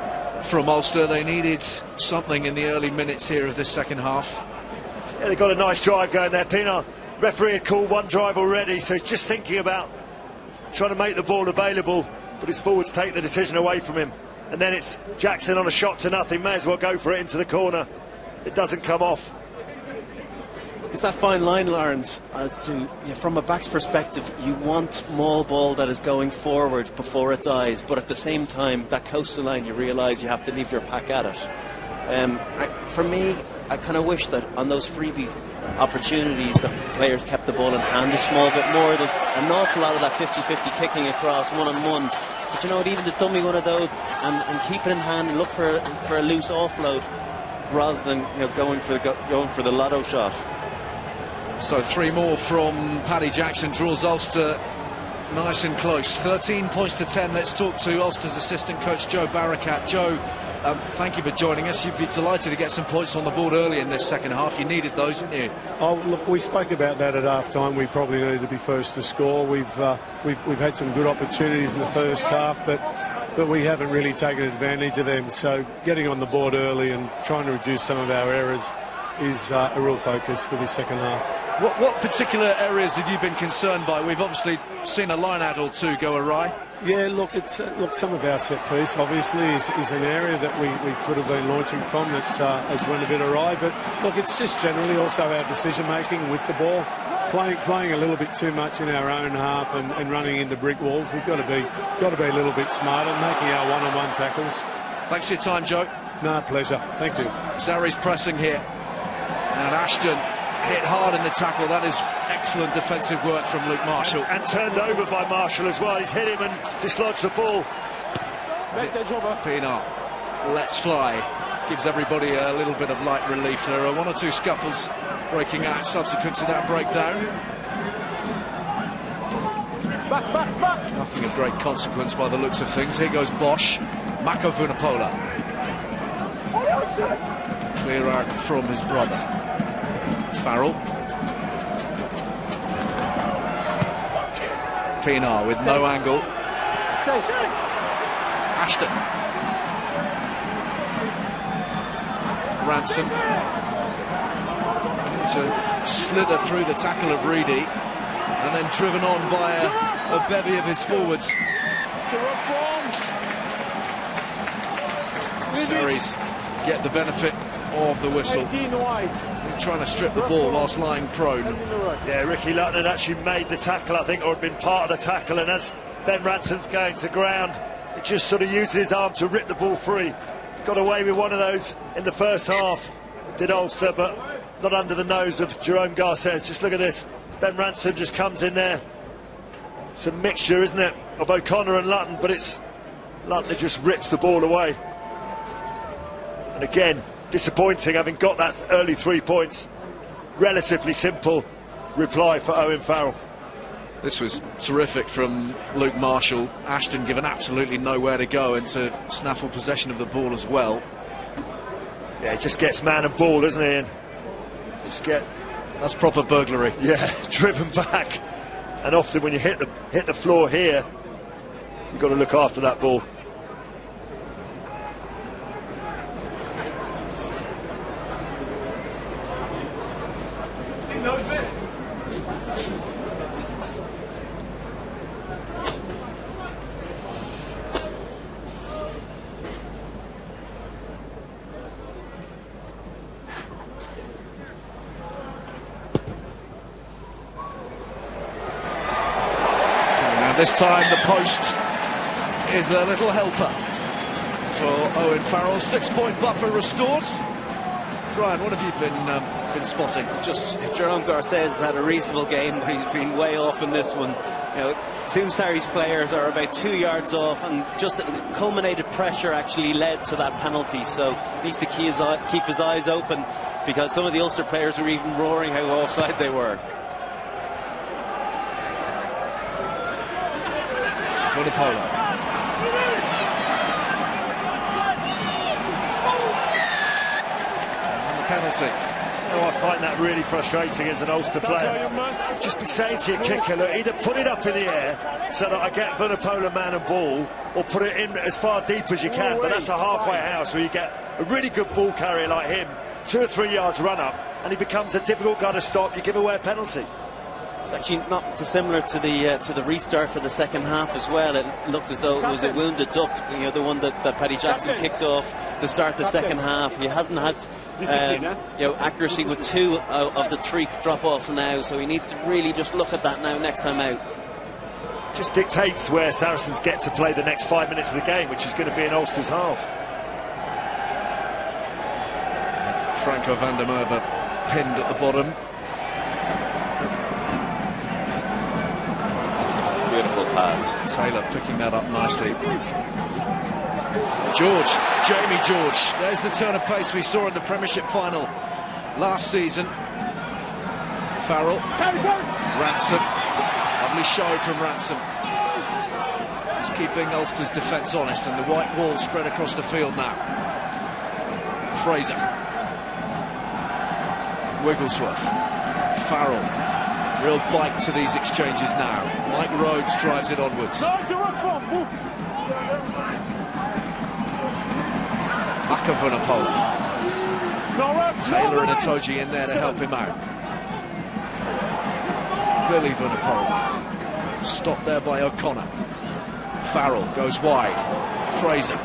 from Ulster. They needed something in the early minutes here of this second half. Yeah, they got a nice drive going there. Pienaar, referee had called one drive already, so he's just thinking about trying to make the ball available, but his forwards take the decision away from him. And then it's Jackson on a shot to nothing. May as well go for it into the corner. It doesn't come off. It's that fine line, Lawrence, as to, from a back's perspective, you want maul ball that is going forward before it dies, but at the same time, that coastal line, you realise you have to leave your pack at it. For me, I kind of wish that on those freebie opportunities that players kept the ball in hand a small bit more. There's an awful lot of that 50-50 kicking across one-on-one, but you know what, even to dummy one of those and keep it in hand and look for a loose offload rather than going for the lotto shot. So 3 more from Paddy Jackson draws Ulster nice and close. 13 points to 10. Let's talk to Ulster's assistant coach Joe Barakat. Joe, thank you for joining us. You'd be delighted to get some points on the board early in this second half. You needed those, didn't you? Oh, look, we spoke about that at half-time. We probably needed to be first to score. We've had some good opportunities in the first half, but we haven't really taken advantage of them. So getting on the board early and trying to reduce some of our errors is a real focus for this second half. What particular areas have you been concerned by? We've obviously seen a line-out or two go awry. Yeah, look, some of our set piece obviously is an area that we could have been launching from that has went a bit awry. But look, it's just generally also our decision making with the ball, playing a little bit too much in our own half and running into brick walls. We've got to be a little bit smarter, making our one-on-one tackles. Thanks for your time, Joe. No, pleasure. Thank you. Zary's pressing here, and Ashton hit hard in the tackle. That is excellent defensive work from Luke Marshall. And turned over by Marshall as well. He's hit him and dislodged the ball. Pienaar lets fly. Gives everybody a little bit of light relief. There are 1 or 2 scuffles breaking out subsequent to that breakdown. Nothing of great consequence by the looks of things. Here goes Bosch. Mako Vunipola. Clear out from his brother. Farrell. Pienaar with no angle. Ashton. Ransom to slither through the tackle of Reedy and then driven on by a bevy of his forwards. Series get the benefit of the whistle. Trying to strip the ball whilst lying prone. Yeah, Ricky Lutton had actually made the tackle, I think, or had been part of the tackle, and as Ben Ransom's going to ground, he just sort of used his arm to rip the ball free. Got away with one of those in the first half, did Ulster, but not under the nose of Jerome Garces. Just look at this. Ben Ransom just comes in there. It's a mixture, isn't it, of O'Connor and Lutton, but it's Lutton that just rips the ball away. And again, disappointing, having got that early 3 points. Relatively simple reply for Owen Farrell. This was terrific from Luke Marshall. Ashton given absolutely nowhere to go and to snaffle possession of the ball as well. Yeah, he just gets man and ball, doesn't he? And just get... That's proper burglary. Yeah, driven back. And often when you hit the floor here, you've got to look after that ball. This time the post is a little helper for Owen Farrell. 6-point buffer restored. Brian, what have you been spotting? Just Jerome Garces had a reasonable game, but he's been way off in this one. Two Sarries players are about 2 yards off, and just the culminated pressure actually led to that penalty. So he needs to keep his eyes open, because some of the Ulster players were even roaring how offside they were. Vunipola. And the penalty. Oh, I find that really frustrating as an Ulster player. Just be saying to your kicker, look, either put it up in the air so that I get Vunipola man and ball, or put it in as far deep as you can. But that's a halfway house where you get a really good ball carrier like him, 2 or 3 yards run up, and he becomes a difficult guy to stop. You give away a penalty. It's actually not dissimilar to the restart for the second half as well. It looked as though it was a wounded duck, you know, the one that Paddy Jackson kicked off to start the second half. He hasn't had accuracy with 2 of the 3 drop-offs now, so he needs to really just look at that now next time out. Just dictates where Saracens get to play the next 5 minutes of the game, which is going to be in Ulster's half. Franco van der Merwe pinned at the bottom. Beautiful pass. Taylor picking that up nicely. Jamie George. There's the turn of pace we saw in the Premiership final last season. Farrell. Ransom. Lovely show from Ransom. He's keeping Ulster's defence honest, and the white wall spread across the field now. Fraser. Wigglesworth. Farrell. Real bite to these exchanges now. Mike Rhodes drives it onwards. Maka Vunipola. Taylor and Itoje in there to help him out. Billy Vunipola. Stopped there by O'Connor. Farrell goes wide. Fraser.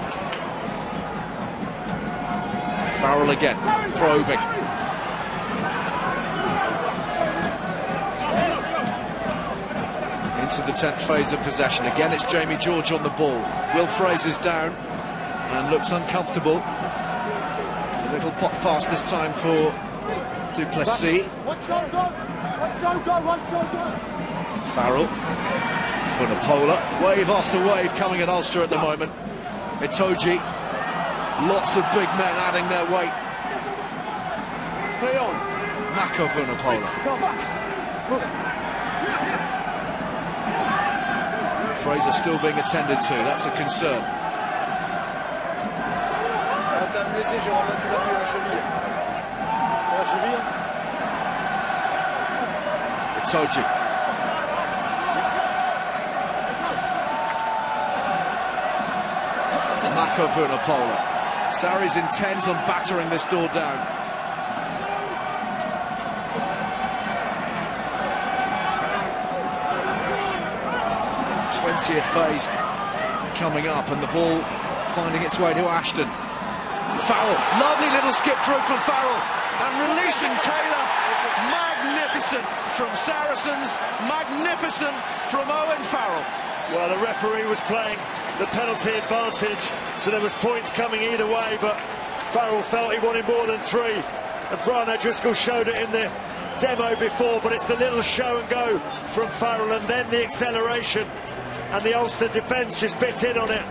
Farrell again, probing. Into the 10th phase of possession. Again, it's Jamie George on the ball. Will Fraser's down and looks uncomfortable. A little pop pass this time for Duplessis. Farrell. Vunipola. Wave after wave coming at Ulster at the moment. Itoje. Lots of big men adding their weight. Maka Vunipola. Fraser still being attended to, that's a concern. Itoje. Maka Vunipola. Sarries intends on battering this door down. 20th phase coming up, and the ball finding its way to Ashton. Farrell, lovely little skip through from Farrell, and releasing Taylor. Magnificent from Saracens, magnificent from Owen Farrell. Well, the referee was playing the penalty advantage, so there was points coming either way, but Farrell felt he wanted more than 3, and Brian O'Driscoll showed it in the demo before, but it's the little show and go from Farrell, and then the acceleration, and the Ulster defence just bit in on it.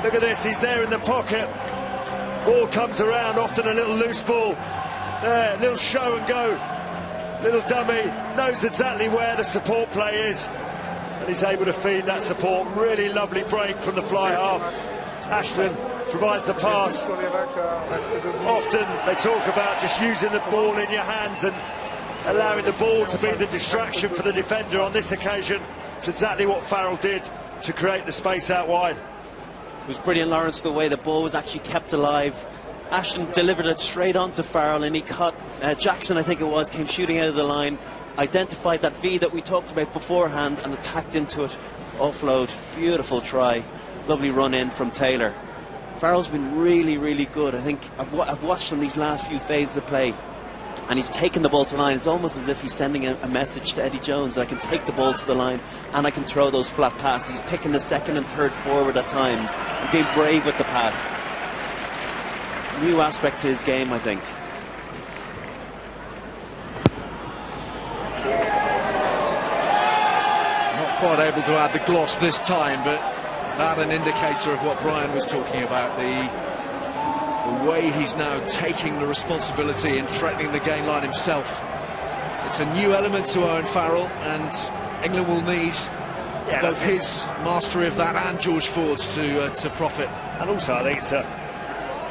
Look at this, he's there in the pocket, ball comes around, often a little loose ball there, little show and go, little dummy, knows exactly where the support play is, and he's able to feed that support. Really lovely break from the fly half. Ashton provides the pass. Often they talk about just using the ball in your hands and allowing the ball to be the distraction for the defender. On this occasion, it's exactly what Farrell did to create the space out wide. It was brilliant, Lawrence, the way the ball was actually kept alive. Ashton delivered it straight onto Farrell, and he caught Jackson, I think it was, came shooting out of the line, identified that V that we talked about beforehand and attacked into it. Offload, beautiful try, lovely run in from Taylor. Farrell's been really, really good. I think I've watched him these last few phases of play, and he's taken the ball to line. It's almost as if he's sending a message to Eddie Jones that I can take the ball to the line and I can throw those flat passes. He's picking the second and third forward at times and being brave with the pass. New aspect to his game, I think. Not quite able to add the gloss this time, but that an indicator of what Brian was talking about, the way he's now taking the responsibility and threatening the game line himself. It's a new element to Owen Farrell, and England will need both his mastery of that and George Ford's to profit. And also I think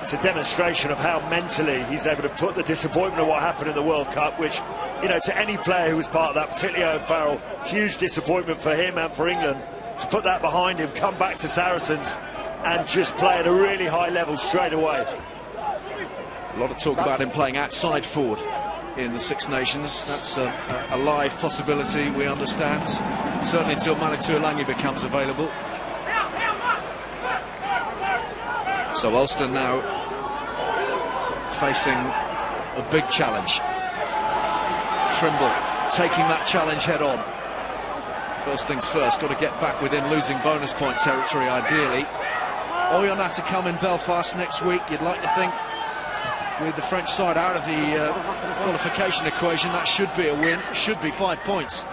it's it's a demonstration of how mentally he's able to put the disappointment of what happened in the World Cup, which, you know, to any player who was part of that, particularly Owen Farrell, huge disappointment for him and for England, to put that behind him, come back to Saracens and just play at a really high level straight away. A lot of talk about him playing outside forward in the Six Nations. That's a live possibility, we understand, certainly until Manitou Langi becomes available. So Ulster now facing a big challenge. Trimble taking that challenge head on. First things first, got to get back within losing bonus point territory ideally. Oyonnax to come in Belfast next week. You'd like to think, with the French side out of the qualification equation, that should be a win, should be 5 points.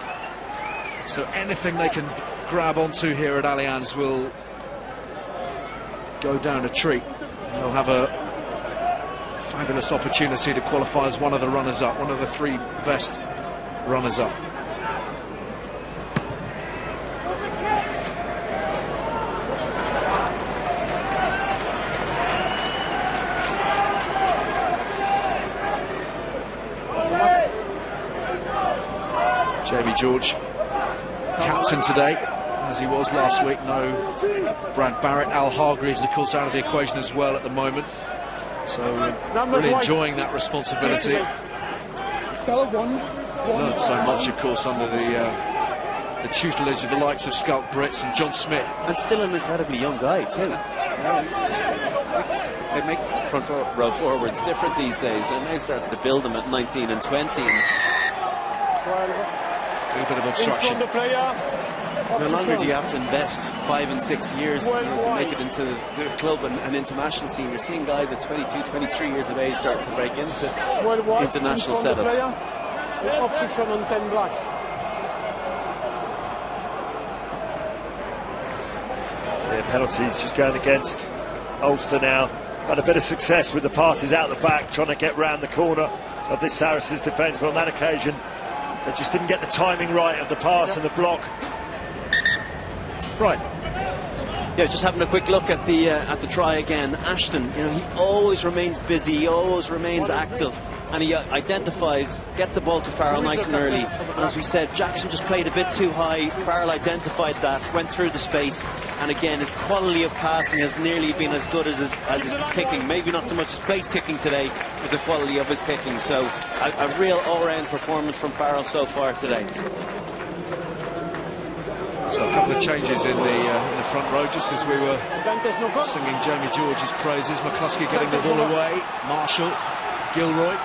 So anything they can grab onto here at Allianz will go down a treat. They'll have a fabulous opportunity to qualify as one of the runners-up, one of the 3 best runners-up. Jamie George, captain today, as he was last week. No Brad Barrett. Al Hargreaves, of course, out of the equation as well at the moment. So really enjoying that responsibility. Learned so much, of course, under the tutelage of the likes of Schalk Brits and John Smith. And still an incredibly young guy, too. They make front row forwards different these days. They're now starting to build them at 19 and 20. A bit of obstruction. No longer do you have to invest 5 and 6 years to make it into the club and international scene. You're seeing guys at 22, 23 years of age starting to break into international setups. Obstruction on 10 black. Yeah, penalties just going against Ulster now. Had a bit of success with the passes out the back, trying to get round the corner of this Saracens defence, but on that occasion they just didn't get the timing right of the pass and the block. Right. Yeah, just having a quick look at the try again. Ashton, you know, he always remains busy, he always remains active, and he identifies, get the ball to Farrell nice and early. And as we said, Jackson just played a bit too high. Farrell identified that, went through the space, and again, his quality of passing has nearly been as good as his kicking. Maybe not so much his place kicking today, but the quality of his kicking. So a real all-round performance from Farrell so far today. So a couple of changes in the front row, just as we were singing Jamie George's praises. McCluskey getting the ball away, Marshall, Gilroy,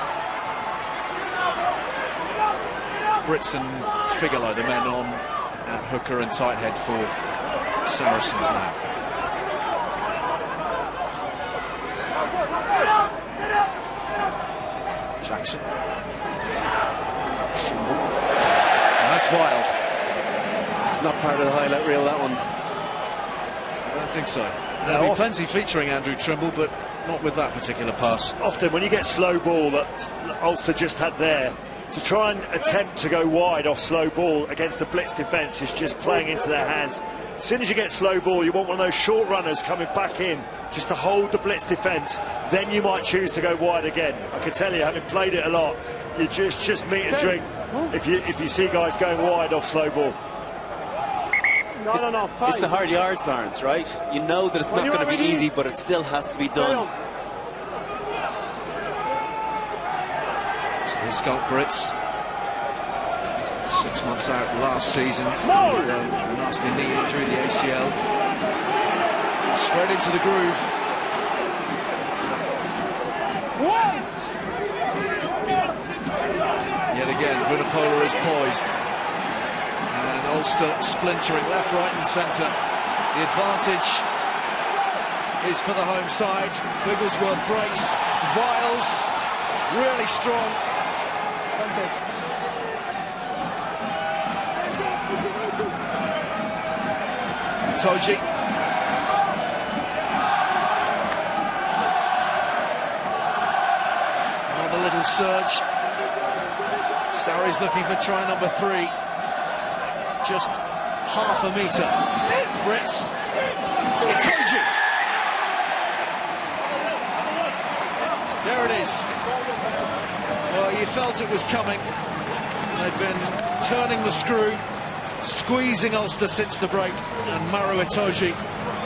Brits and Figalo, the men on at hooker and tight head for Saracens now. Jackson. And that's wild. Not part of the highlight reel, that one. I don't think so. There'll be plenty featuring Andrew Trimble, but not with that particular pass. Often when you get slow ball that Ulster just had there, to try and attempt to go wide off slow ball against the blitz defence is just playing into their hands. As soon as you get slow ball, you want one of those short runners coming back in just to hold the blitz defence. Then you might choose to go wide again. I can tell you, having played it a lot, you just meet and drink if you see guys going wide off slow ball. It's the hard yards, Lawrence, right? You know that it's not going to be easy, but it still has to be done. So here's Schalk Brits, 6 months out last season with a nasty knee injury, the ACL. Straight into the groove. Yet again, Vunipola is poised. And Ulster splintering left, right and centre. The advantage is for the home side. Bigglesworth breaks. Wiles, really strong. Toji. Another little surge. Sarri's looking for try number 3. Just half a metre. Brits. Toji. it is. Well, you felt it was coming. They've been turning the screw, squeezing Ulster since the break, and Maru Itoje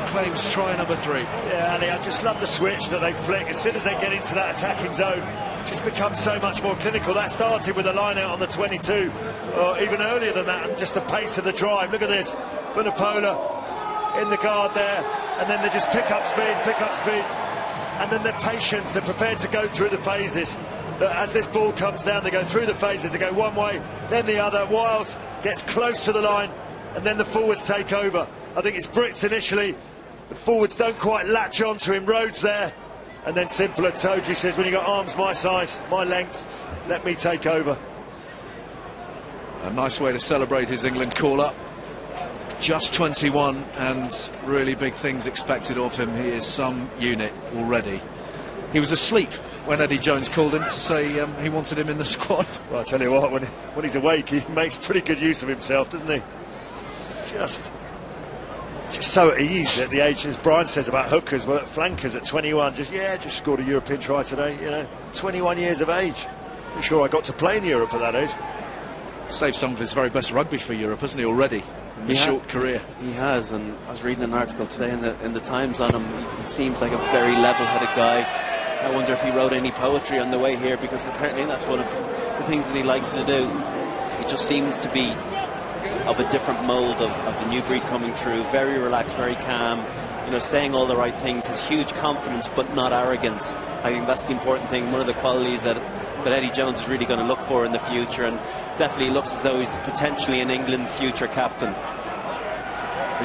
claims try number 3. Yeah, Ali, I just love the switch that they flick. As soon as they get into that attacking zone, just becomes so much more clinical. That started with a line out on the 22, or even earlier than that, and just the pace of the drive. Look at this, Vunipola in the guard there, and then they just pick up speed, and then their patience, they're prepared to go through the phases. As this ball comes down, they go through the phases, they go one way, then the other. Wiles gets close to the line, and then the forwards take over. I think it's Brits initially. The forwards don't quite latch on to him. Rhodes there, and then simple Itoje says, when you got arms my size, my length, let me take over. A nice way to celebrate his England call-up. Just 21, and really big things expected of him. He is some unit already. He was asleep when Eddie Jones called him to say he wanted him in the squad. Well, I'll tell you what, when he's awake, he makes pretty good use of himself, doesn't he? It's just so at ease at the age, as Brian says about hookers, well, flankers at 21, just scored a European try today, you know, 21 years of age. I'm sure I got to play in Europe at that age. Saved some of his very best rugby for Europe, hasn't he, already, in his short career? He has, and I was reading an article today in the Times on him. He seems like a very level-headed guy. I wonder if he wrote any poetry on the way here, because apparently that's one of the things that he likes to do. He just seems to be of a different mould of the new breed coming through. Very relaxed, very calm, you know, saying all the right things. Has huge confidence, but not arrogance. I think that's the important thing. One of the qualities that Eddie Jones is really going to look for in the future, and definitely looks as though he's potentially an England future captain.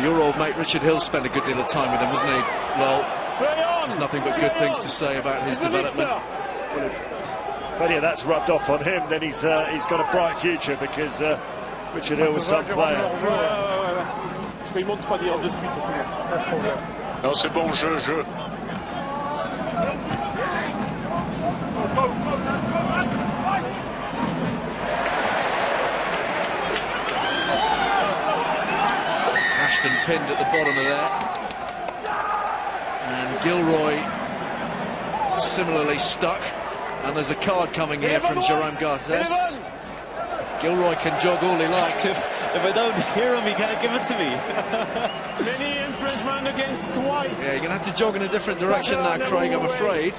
Your old mate Richard Hill spent a good deal of time with him, wasn't he? Well, there's nothing but good things to say about his development. Well, if any of that's rubbed off on him, then he's got a bright future, because Richard Hill was some player. Non, c'est bon, je. Ashton pinned at the bottom of there. And Gilroy similarly stuck. And there's a card coming here from Jerome Garces. Gilroy can jog all he likes. If I don't hear him, he can't give it to me. Many infringement against White. Yeah, you're going to have to jog in a different direction now, Craig, I'm afraid.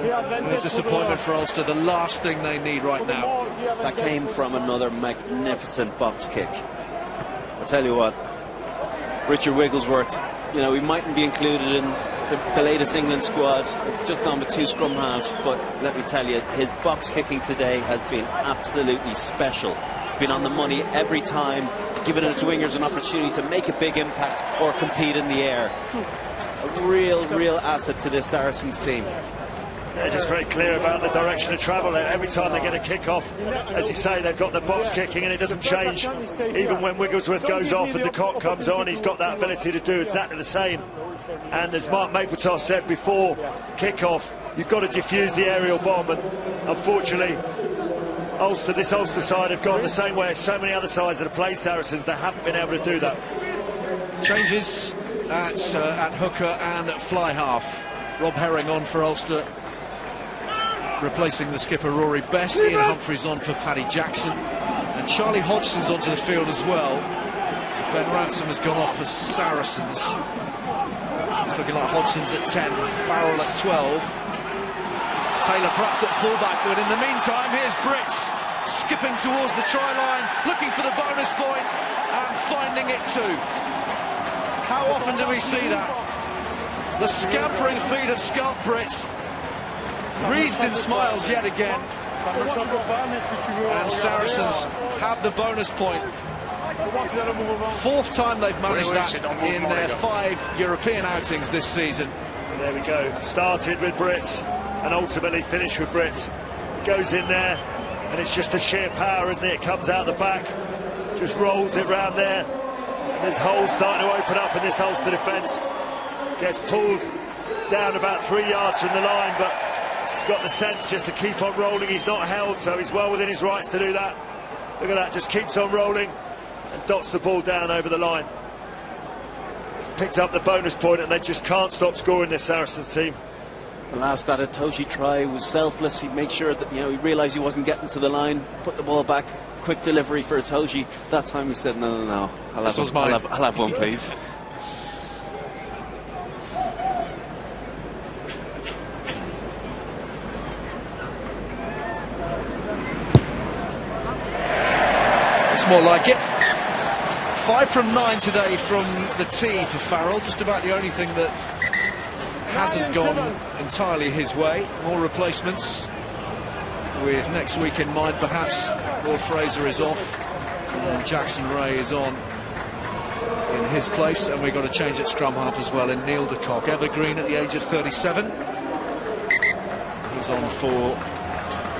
A disappointment for Ulster, the last thing they need right now. That came from another magnificent box kick. I'll tell you what, Richard Wigglesworth, you know, he mightn't be included in the latest England squad. It's just gone with 2 scrum halves, but let me tell you, his box kicking today has been absolutely special. Been on the money every time, giving its wingers an opportunity to make a big impact or compete in the air. A real asset to this Saracens team. They're just very clear about the direction of travel. Every time they get a kick-off, as you say, they've got the box kicking, and it doesn't change. Even when Wigglesworth goes off and the cock comes on, he's got that ability to do exactly the same. And as Mark Mapletov said before kick-off, you've got to diffuse the aerial bomb, and unfortunately this Ulster side have gone the same way as so many other sides that have played Saracens. They haven't been able to do that. Changes at hooker and at fly half. Rob Herring on for Ulster, replacing the skipper Rory Best. Ian Humphreys on for Paddy Jackson, and Charlie Hodgson's onto the field as well. Ben Ransom has gone off for Saracens. It's looking like Hodgson's at 10, Farrell at 12. Taylor perhaps at fullback, but in the meantime, here's Brits skipping towards the try line, looking for the bonus point and finding it too. How often do we see that? The scampering feet of Scott Brits, wreathed in smiles yet again. And Saracens have the bonus point. 4th time they've managed that in their 5 European outings this season. There we go. Started with Brits and ultimately finished with Brits. It goes in there, and it's just the sheer power, isn't it? It comes out the back, just rolls it round there. And there's holes starting to open up in this Ulster defence. Gets pulled down about 3 yards from the line, but he's got the sense just to keep on rolling. He's not held, so he's well within his rights to do that. Look at that, just keeps on rolling and dots the ball down over the line. Picked up the bonus point, and they just can't stop scoring, this Saracens team. The last Atoji try was selfless. He made sure that, he realised he wasn't getting to the line, put the ball back, quick delivery for Atoji. That time he said, no, I'll have one, please. It's more like it. 5 from 9 today from the tee for Farrell. Just about the only thing that hasn't gone entirely his way. More replacements, with next week in mind perhaps. Will Fraser is off and Jackson Ray is on in his place, and we've got a change at scrum half as well in Neil de Kock. Evergreen at the age of 37. He's on for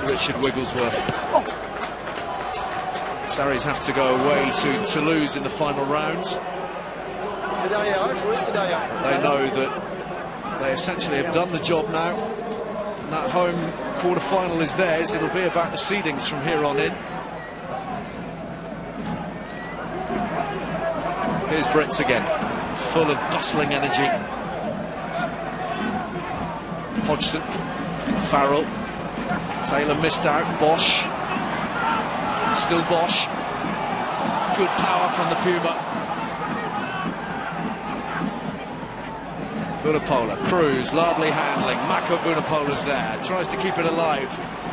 Richard Wigglesworth. Sarries have to go away to Toulouse in the final rounds. They know that they essentially have done the job now, and that home quarter-final is theirs. It'll be about the seedings from here on in. Here's Brits again, full of bustling energy. Hodgson, Farrell, Taylor missed out, Bosch, still Bosch. Good power from the Puma. Vunipola, Cruz, lovely handling. Mako Vunipola's there, tries to keep it alive.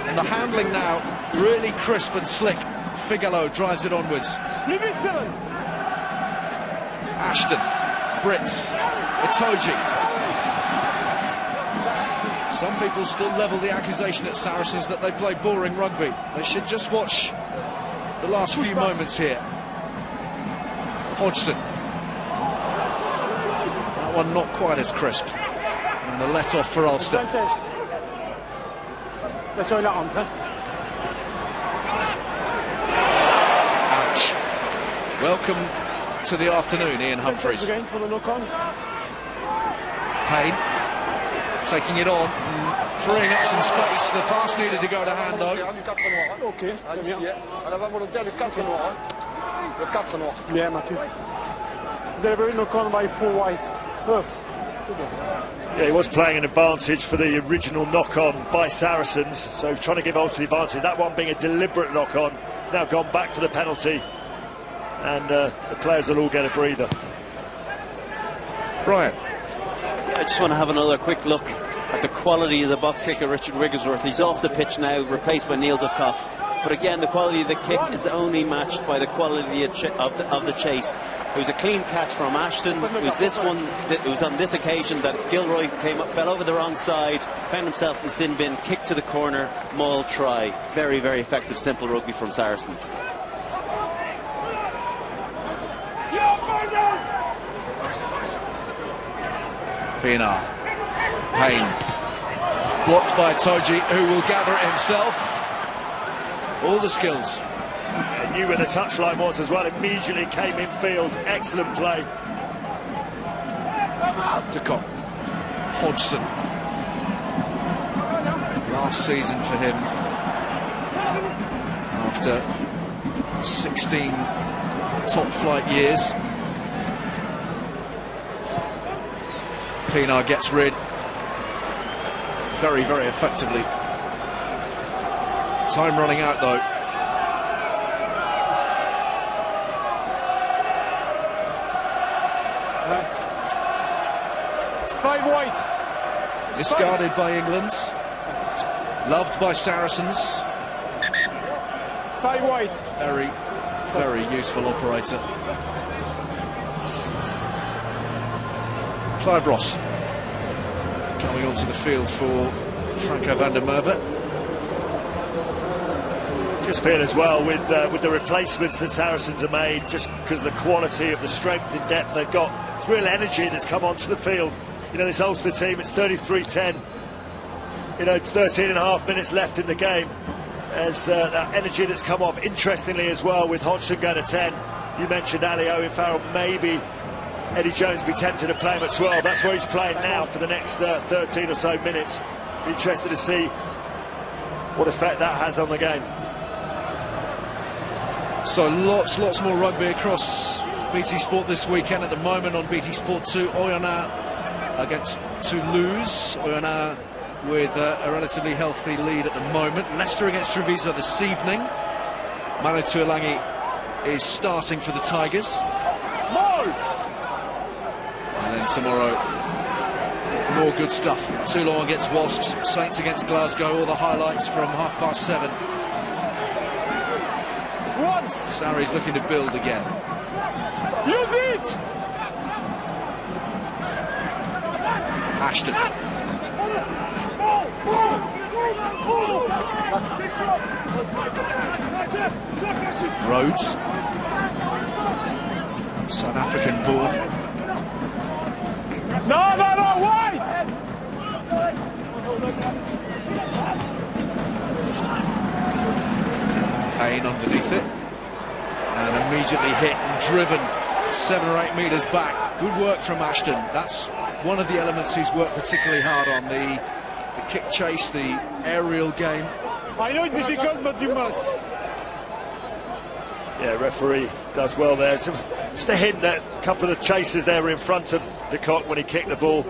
And the handling now, really crisp and slick. Figalo drives it onwards. Ashton, Brits, Itoji. Some people still level the accusation at Saracens that they play boring rugby. They should just watch the last few moments here. Hodgson. That one not quite as crisp. And the let off for Ulster. Ouch. Welcome to the afternoon, Ian Humphreys. Payne taking it on, freeing up some space. The pass needed to go to hand though. Yeah, Matthew. Delivery knock on by 4 white. Yeah, he was playing an advantage for the original knock-on by Saracens, so trying to give Ulster the advantage. That one being a deliberate knock-on, it's now gone back for the penalty, and the players will all get a breather. Brian. Yeah, I just want to have another quick look at the quality of the box kicker, Richard Wigglesworth. He's off the pitch now, replaced by Neil de Kock. But again, the quality of the kick is only matched by the quality of the chase. It was a clean catch from Ashton. It was this one, it was on this occasion that Gilroy came up, fell over the wrong side, found himself in the sin bin, kick to the corner, maul try. Very, very effective, simple rugby from Saracens. Pienaar. Payne. Blocked by Toji, who will gather it himself. All the skills. Knew where the touchline was as well, immediately came in field. Excellent play. De Kock. Hodgson. Last season for him after 16 top flight years. Pienaar gets rid very, very effectively. Time running out though. Discarded by England, loved by Saracens. 5 white. Very, very useful operator. Clive Ross coming onto the field for Franco van der Merwe. Just feel as well with the replacements that Saracens have made, just because of the quality of the strength and depth they've got. It's real energy that's come onto the field. You know, this Ulster team, it's 33-10. You know, 13 and a half minutes left in the game. There's that energy that's come off. Interestingly as well, with Hodgson going to 10. You mentioned Ali Owen Farrell. Maybe Eddie Jones be tempted to play him at 12. That's where he's playing now for the next 13 or so minutes. Be interested to see what effect that has on the game. So lots more rugby across BT Sport this weekend. At the moment on BT Sport 2, Oyonnax against Toulouse. Oyonnax with a relatively healthy lead at the moment. Leicester against Treviso this evening. Manu Tuolangi is starting for the Tigers. And then tomorrow, more good stuff. Toulon against Wasps, Saints against Glasgow, all the highlights from 7:30. Sarri's looking to build again. Use it! Ashton. Rhodes. South African born. No, white! Payne underneath it. And immediately hit and driven 7 or 8 metres back. Good work from Ashton. That's one of the elements he's worked particularly hard on. The kick chase, the aerial game. I know it's difficult, but you must. Yeah, referee does well there. Just a hint that a couple of the chasers there were in front of de Kock when he kicked the ball.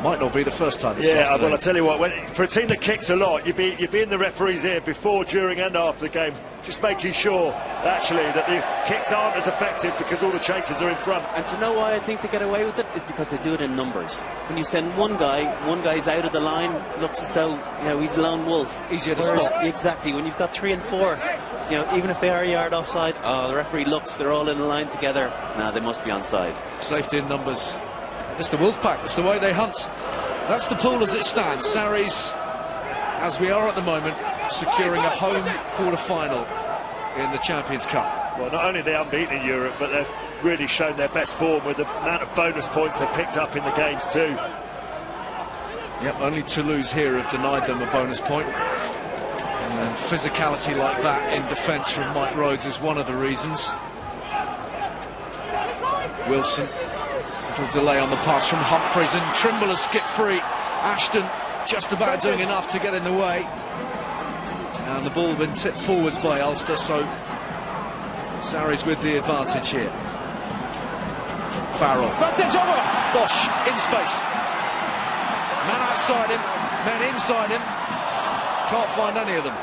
Might not be the first time this Yeah, afternoon. well, I tell you what, for a team that kicks a lot, you'd be in the referee's ear before, during and after the game, just making sure, actually, that the kicks aren't as effective because all the chasers are in front. And do you know why I think they get away with it? It's because they do it in numbers. When you send one guy's out of the line, looks as though, you know, he's a lone wolf. Easier to spot. Exactly. When you've got 3 and 4, you know, even if they are a yard offside, the referee looks, they're all in a line together. Nah, they must be onside. Safety in numbers. It's the Wolfpack, it's the way they hunt. That's the pool as it stands. Sarries, as we are at the moment, securing a home quarter-final in the Champions Cup. Well, not only are they unbeaten in Europe, but they've really shown their best form with the amount of bonus points they've picked up in the games too. Yep, only Toulouse here have denied them a bonus point. And physicality like that in defence from Mike Rhodes is one of the reasons. Wilson. Little delay on the pass from Humphreys, and Trimble has skipped free. Ashton just about doing enough to get in the way. And the ball been tipped forwards by Ulster, so Sarries with the advantage here. Farrell. Bosch in space. Man outside him, men inside him. Can't find any of them.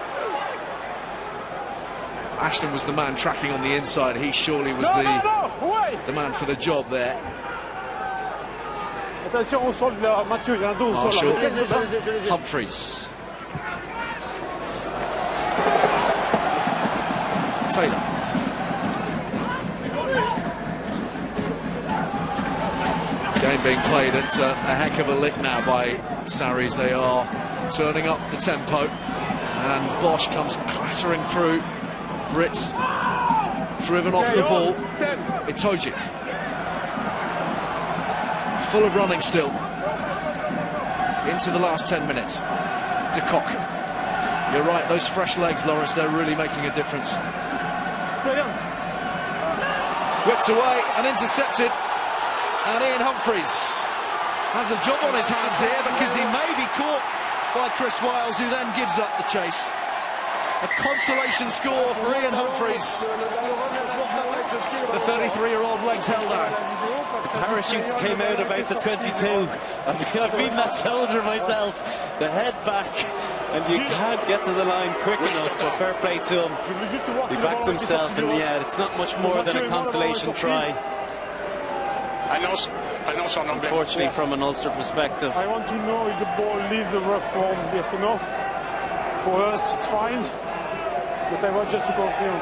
Ashton was the man tracking on the inside. He surely was the man for the job there. Attention au sol, Mathieu, il y a un dos au sol. Humphreys. Taylor. Game being played at a heck of a lick now by Sarries. They are turning up the tempo, and Bosch comes clattering through. Brits driven off the ball. Itoje. Full of running still. Into the last 10 minutes. De Kock. You're right, those fresh legs, Lawrence, they're really making a difference. Whipped away and intercepted. And Ian Humphreys has a job on his hands here because he may be caught by Chris Wiles, who then gives up the chase. A consolation score for Ian Humphreys. The 33-year-old legs held out. The parachutes came out about the 22. I've been that soldier myself. The head back, and you can't get to the line quick enough, but fair play to him. He backed himself, and yeah, it's not much more than a consolation try. Unfortunately, from an Ulster perspective. I want to know if the ball leaves the ruck form, yes or no. For us, it's fine. But I want just to confirm.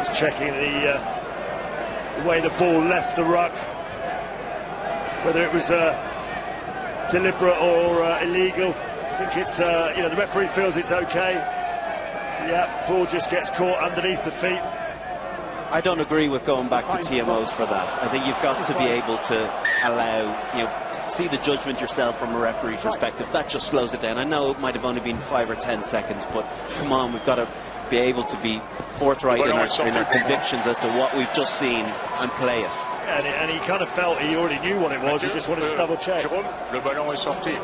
Just checking the way the ball left the ruck, whether it was deliberate or illegal. I think it's you know, the referee feels it's okay. Yeah, ball just gets caught underneath the feet. I don't agree with going back to TMOs for that. I think you've got to be able to allow, you know, see the judgment yourself from a referee perspective. That just slows it down. I know it might have only been 5 or 10 seconds, but come on, we've got to be able to be forthright in our convictions as to what we've just seen and play it. Yeah, and he kind of felt he already knew what it was. He just wanted to double check. Le ballon est sorti.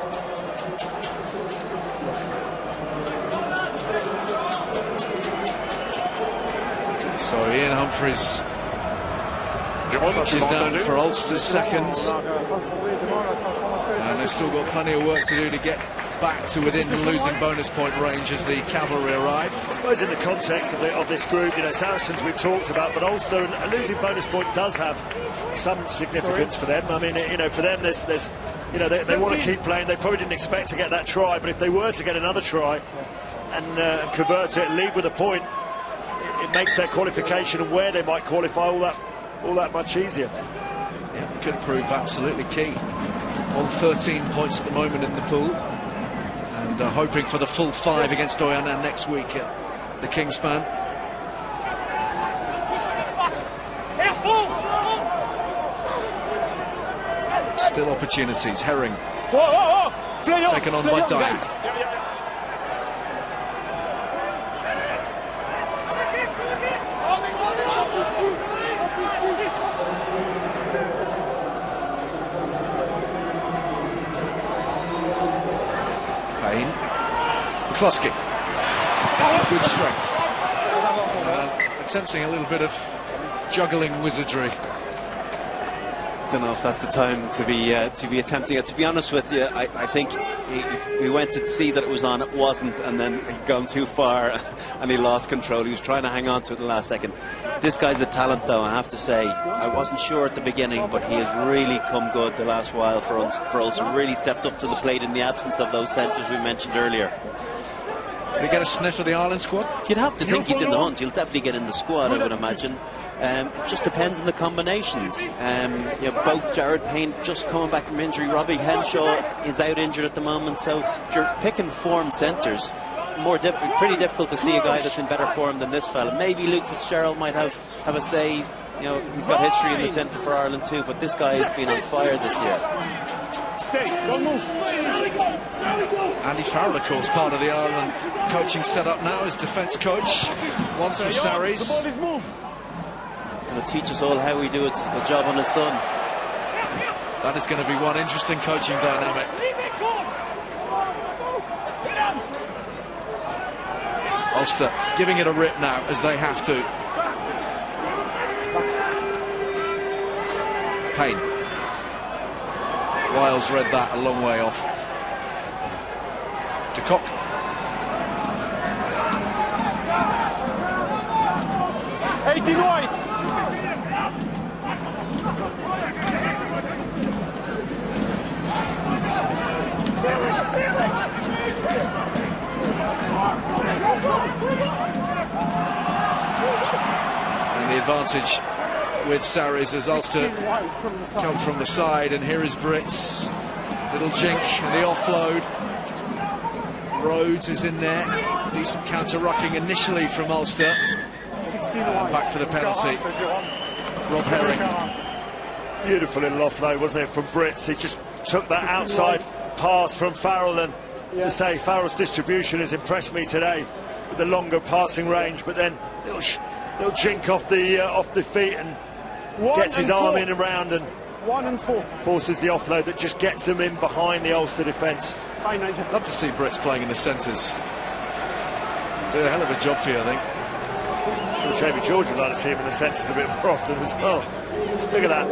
So Ian Humphreys touches down for Ulster's second. And they've still got plenty of work to do to get back to within losing bonus point range as the cavalry arrive. I suppose in the context of this group, you know, Saracens we've talked about, but Ulster, a losing bonus point does have some significance for them. I mean, you know, for them, there's you know, they want to keep playing. They probably didn't expect to get that try, but if they were to get another try and convert it and lead with a point, it makes their qualification and where they might qualify all that much easier. Yeah, could prove absolutely key. On 13 points at the moment in the pool, and hoping for the full 5 against Oyonnax next week at the Kingspan. Still opportunities. Herring taken on by Dyer. McCluskey, good strength, attempting a little bit of juggling wizardry. Don't know if that's the time to be attempting it. To be honest with you, I think we went to see that it was on, it wasn't, and then he'd gone too far and he lost control. He was trying to hang on to it in the last second. This guy's a talent, though, I have to say. I wasn't sure at the beginning, but he has really come good the last while for Ulster. Really stepped up to the plate in the absence of those centres we mentioned earlier. Did he get a sniff of the Ireland squad? You'd have to think he's in the hunt. He'll definitely get in the squad, I would imagine. It just depends on the combinations. You know, both Jared Payne just coming back from injury. Robbie Henshaw is out injured at the moment. So if you're picking form centres, pretty difficult to see a guy that's in better form than this fella. Maybe Luke Fitzgerald might have a say. You know, he's got history in the centre for Ireland too. But this guy has been on fire this year. Stay, don't move. Andy Farrell, of course, part of the Ireland coaching setup now as defence coach. Once of Sarries. Going to teach us all how we do a job on its own. That is going to be one interesting coaching dynamic. Ulster giving it a rip now, as they have to. Payne. Wiles read that a long way off. De Kock. White. And the advantage with Sarries as Ulster come from the side, and here is Brits. Little jink and the offload. Rhodes is in there. Decent counter-rucking initially from Ulster. Back for the penalty. Rob Herring. Beautiful little offload, wasn't it, from Brits? He just took that outside pass from Farrell, and to say Farrell's distribution has impressed me today with the longer passing range, but then little jink off the feet and gets his arm in and round and 1 and 4 forces the offload that just gets him in behind the Ulster defence. Love to see Brits playing in the centres. Do a hell of a job for you, I think. I'm sure Jamie George would like to see him in the centres a bit more often as well. Look at that,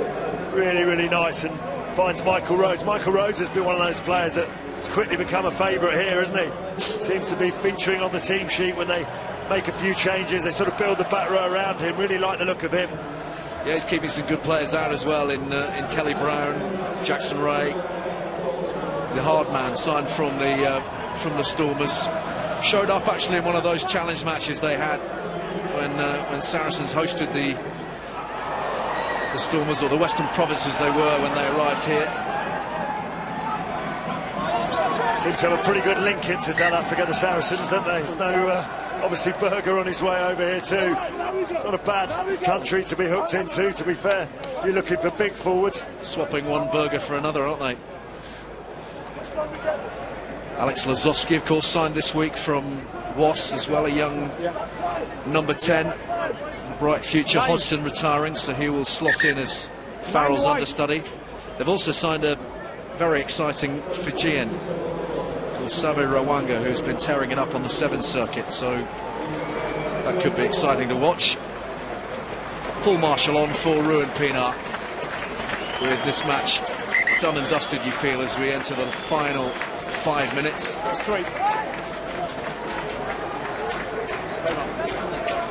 really, really nice, and finds Michael Rhodes. Michael Rhodes has been one of those players that has quickly become a favourite here, hasn't he? Seems to be featuring on the team sheet when they make a few changes. They sort of build the back row around him. Really like the look of him. Yeah, he's keeping some good players out as well in Kelly Brown, Jackson Ray, the hard man signed from the Stormers. Showed up actually in one of those challenge matches they had when Saracens hosted the Stormers, or the Western Provinces they were when they arrived here. Seem to have a pretty good link into South Africa, the Saracens, don't they? There's no obviously Berger on his way over here too. Not a bad country to be hooked into, to be fair. You're looking for big forwards. Swapping one Berger for another, aren't they? Alex Lazowski, of course, signed this week from Was as well, a young number 10. Bright future. Hodgson retiring, so he will slot in as Farrell's understudy. They've also signed a very exciting Fijian called Sabe Rawanga, who's been tearing it up on the 7 circuit, so that could be exciting to watch. Paul Marshall on for Ruan Pienaar with this match done and dusted, you feel, as we enter the final 5 minutes. Straight.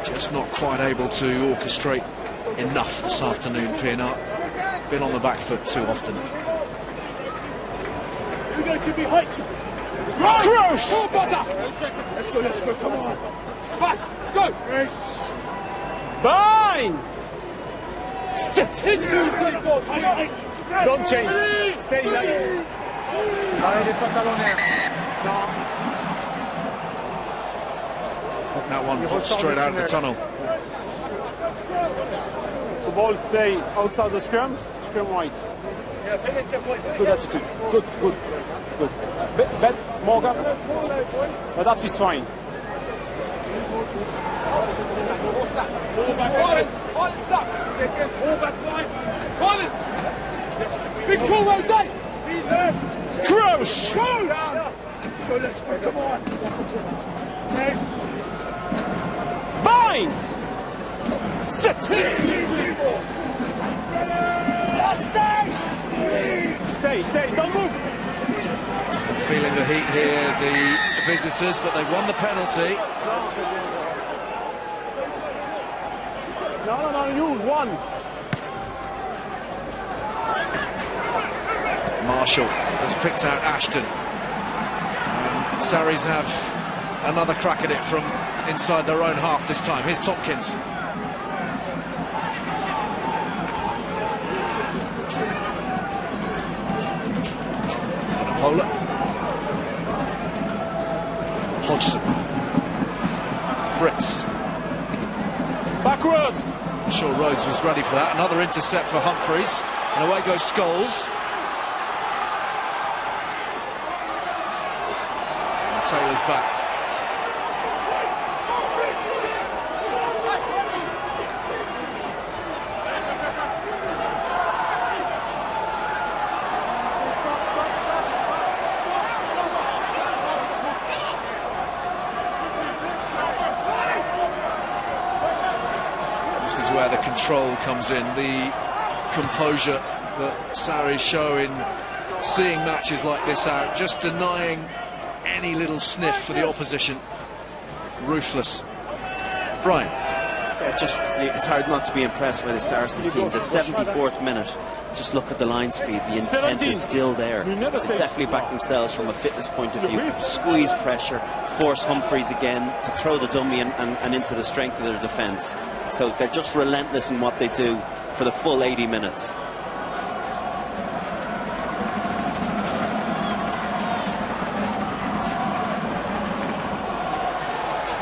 Just not quite able to orchestrate enough this afternoon, Pienaar. Been on the back foot too often. You're going to be hot. Crush! Let's go, come on. Pass, let's go! Bind! Sit! Don't change. Stay like it. That one straight out of the tunnel. The ball stay outside the scrum right. Good attitude. Good. Bet, Morgan. But that is fine. Big cool rotate. Crush. Let's go, come on. Bind. Sit. Stay, don't move. Feeling the heat here, the visitors, but they've won the penalty. No, you won. Marshall has picked out Ashton. Sarries have another crack at it from inside their own half this time. Here's Tompkins. Polar. Hodgson. Brits. Backwards. Sure Rhodes was ready for that. Another intercept for Humphreys. And away goes Scholes. And Taylor's back. Where the control comes in, the composure that Sarries show in seeing matches like this out, just denying any little sniff for the opposition. Ruthless. Brian. Yeah, it's hard not to be impressed by the Saracens team. The 74th minute, just look at the line speed, the intent is still there. They definitely back themselves from a fitness point of view. Squeeze pressure, force Humphreys again to throw the dummy and into the strength of their defence. So they're just relentless in what they do for the full 80 minutes.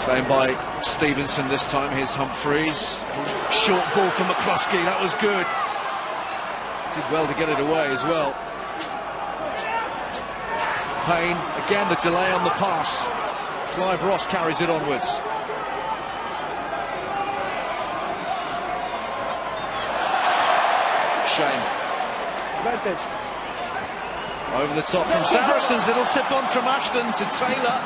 Playing by Stevenson this time. Here's Humphreys. Short ball for McCluskey. That was good. Did well to get it away as well. Payne, again the delay on the pass. Clive Ross carries it onwards. Shane. Advantage. Over the top from Saracens. Little tip on from Ashton to Taylor.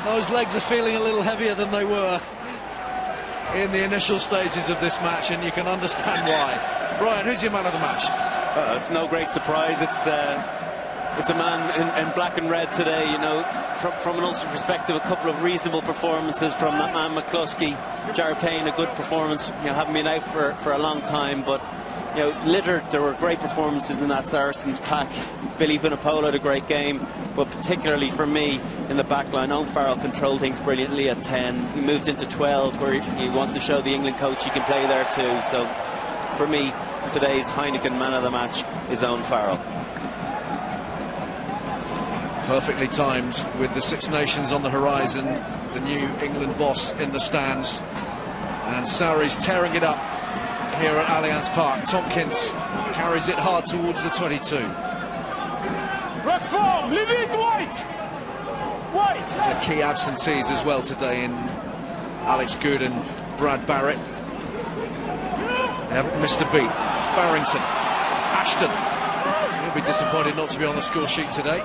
Those legs are feeling a little heavier than they were in the initial stages of this match, and you can understand why. Brian, who's your man of the match? It's no great surprise. It's a man in black and red today. You know, from an Ulster perspective, a couple of reasonable performances from that man McCluskey. Jared Payne, a good performance. You know, haven't been out for a long time, but you know, littered. There were great performances in that Saracens pack. Billy Vunipola had a great game, but particularly for me in the back line, Owen Farrell controlled things brilliantly at 10. He moved into 12, where he wants to show the England coach he can play there too. So for me, today's Heineken man of the match is Owen Farrell. Perfectly timed with the Six Nations on the horizon, the new England boss in the stands, and Sarries tearing it up here at Allianz Park. Tompkins carries it hard towards the 22. Red form, leave it white! The key absentees as well today in Alex Good and Brad Barrett. They haven't missed a beat. Barrington, Ashton. He'll be disappointed not to be on the score sheet today.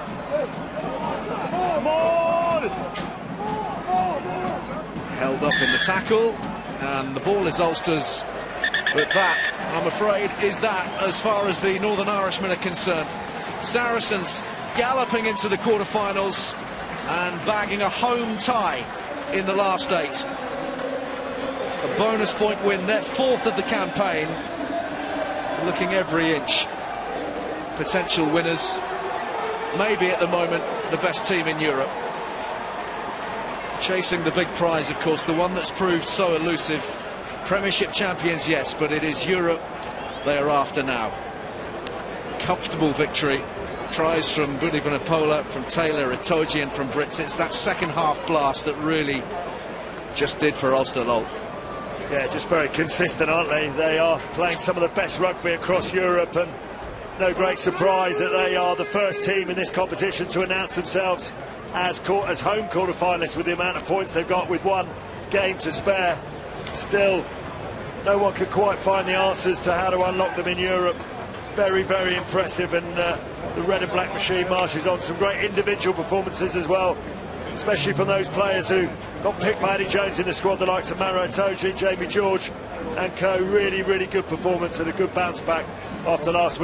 Held up in the tackle, and the ball is Ulster's But that, I'm afraid, is that as far as the Northern Irishmen are concerned. Saracens galloping into the quarter-finals and bagging a home tie in the last 8. A bonus point win, their 4th of the campaign. Looking every inch. Potential winners. Maybe at the moment the best team in Europe. Chasing the big prize, of course, the one that's proved so elusive. Premiership champions, yes, but it is Europe they are after now. Comfortable victory. Tries from Bunivanapola, from Taylor, Itoje and from Brits. It's that second half blast that really just did for Ulster. Yeah, just very consistent, aren't they? They are playing some of the best rugby across Europe, and no great surprise that they are the first team in this competition to announce themselves as home quarter-finalists with the amount of points they've got with 1 game to spare. Still, no one could quite find the answers to how to unlock them in Europe. Very, very impressive, and the red and black machine marches on. Some great individual performances as well, especially from those players who got picked by Eddie Jones in the squad, the likes of Maro Itoje, Jamie George and co. Really, really good performance and a good bounce back after last week.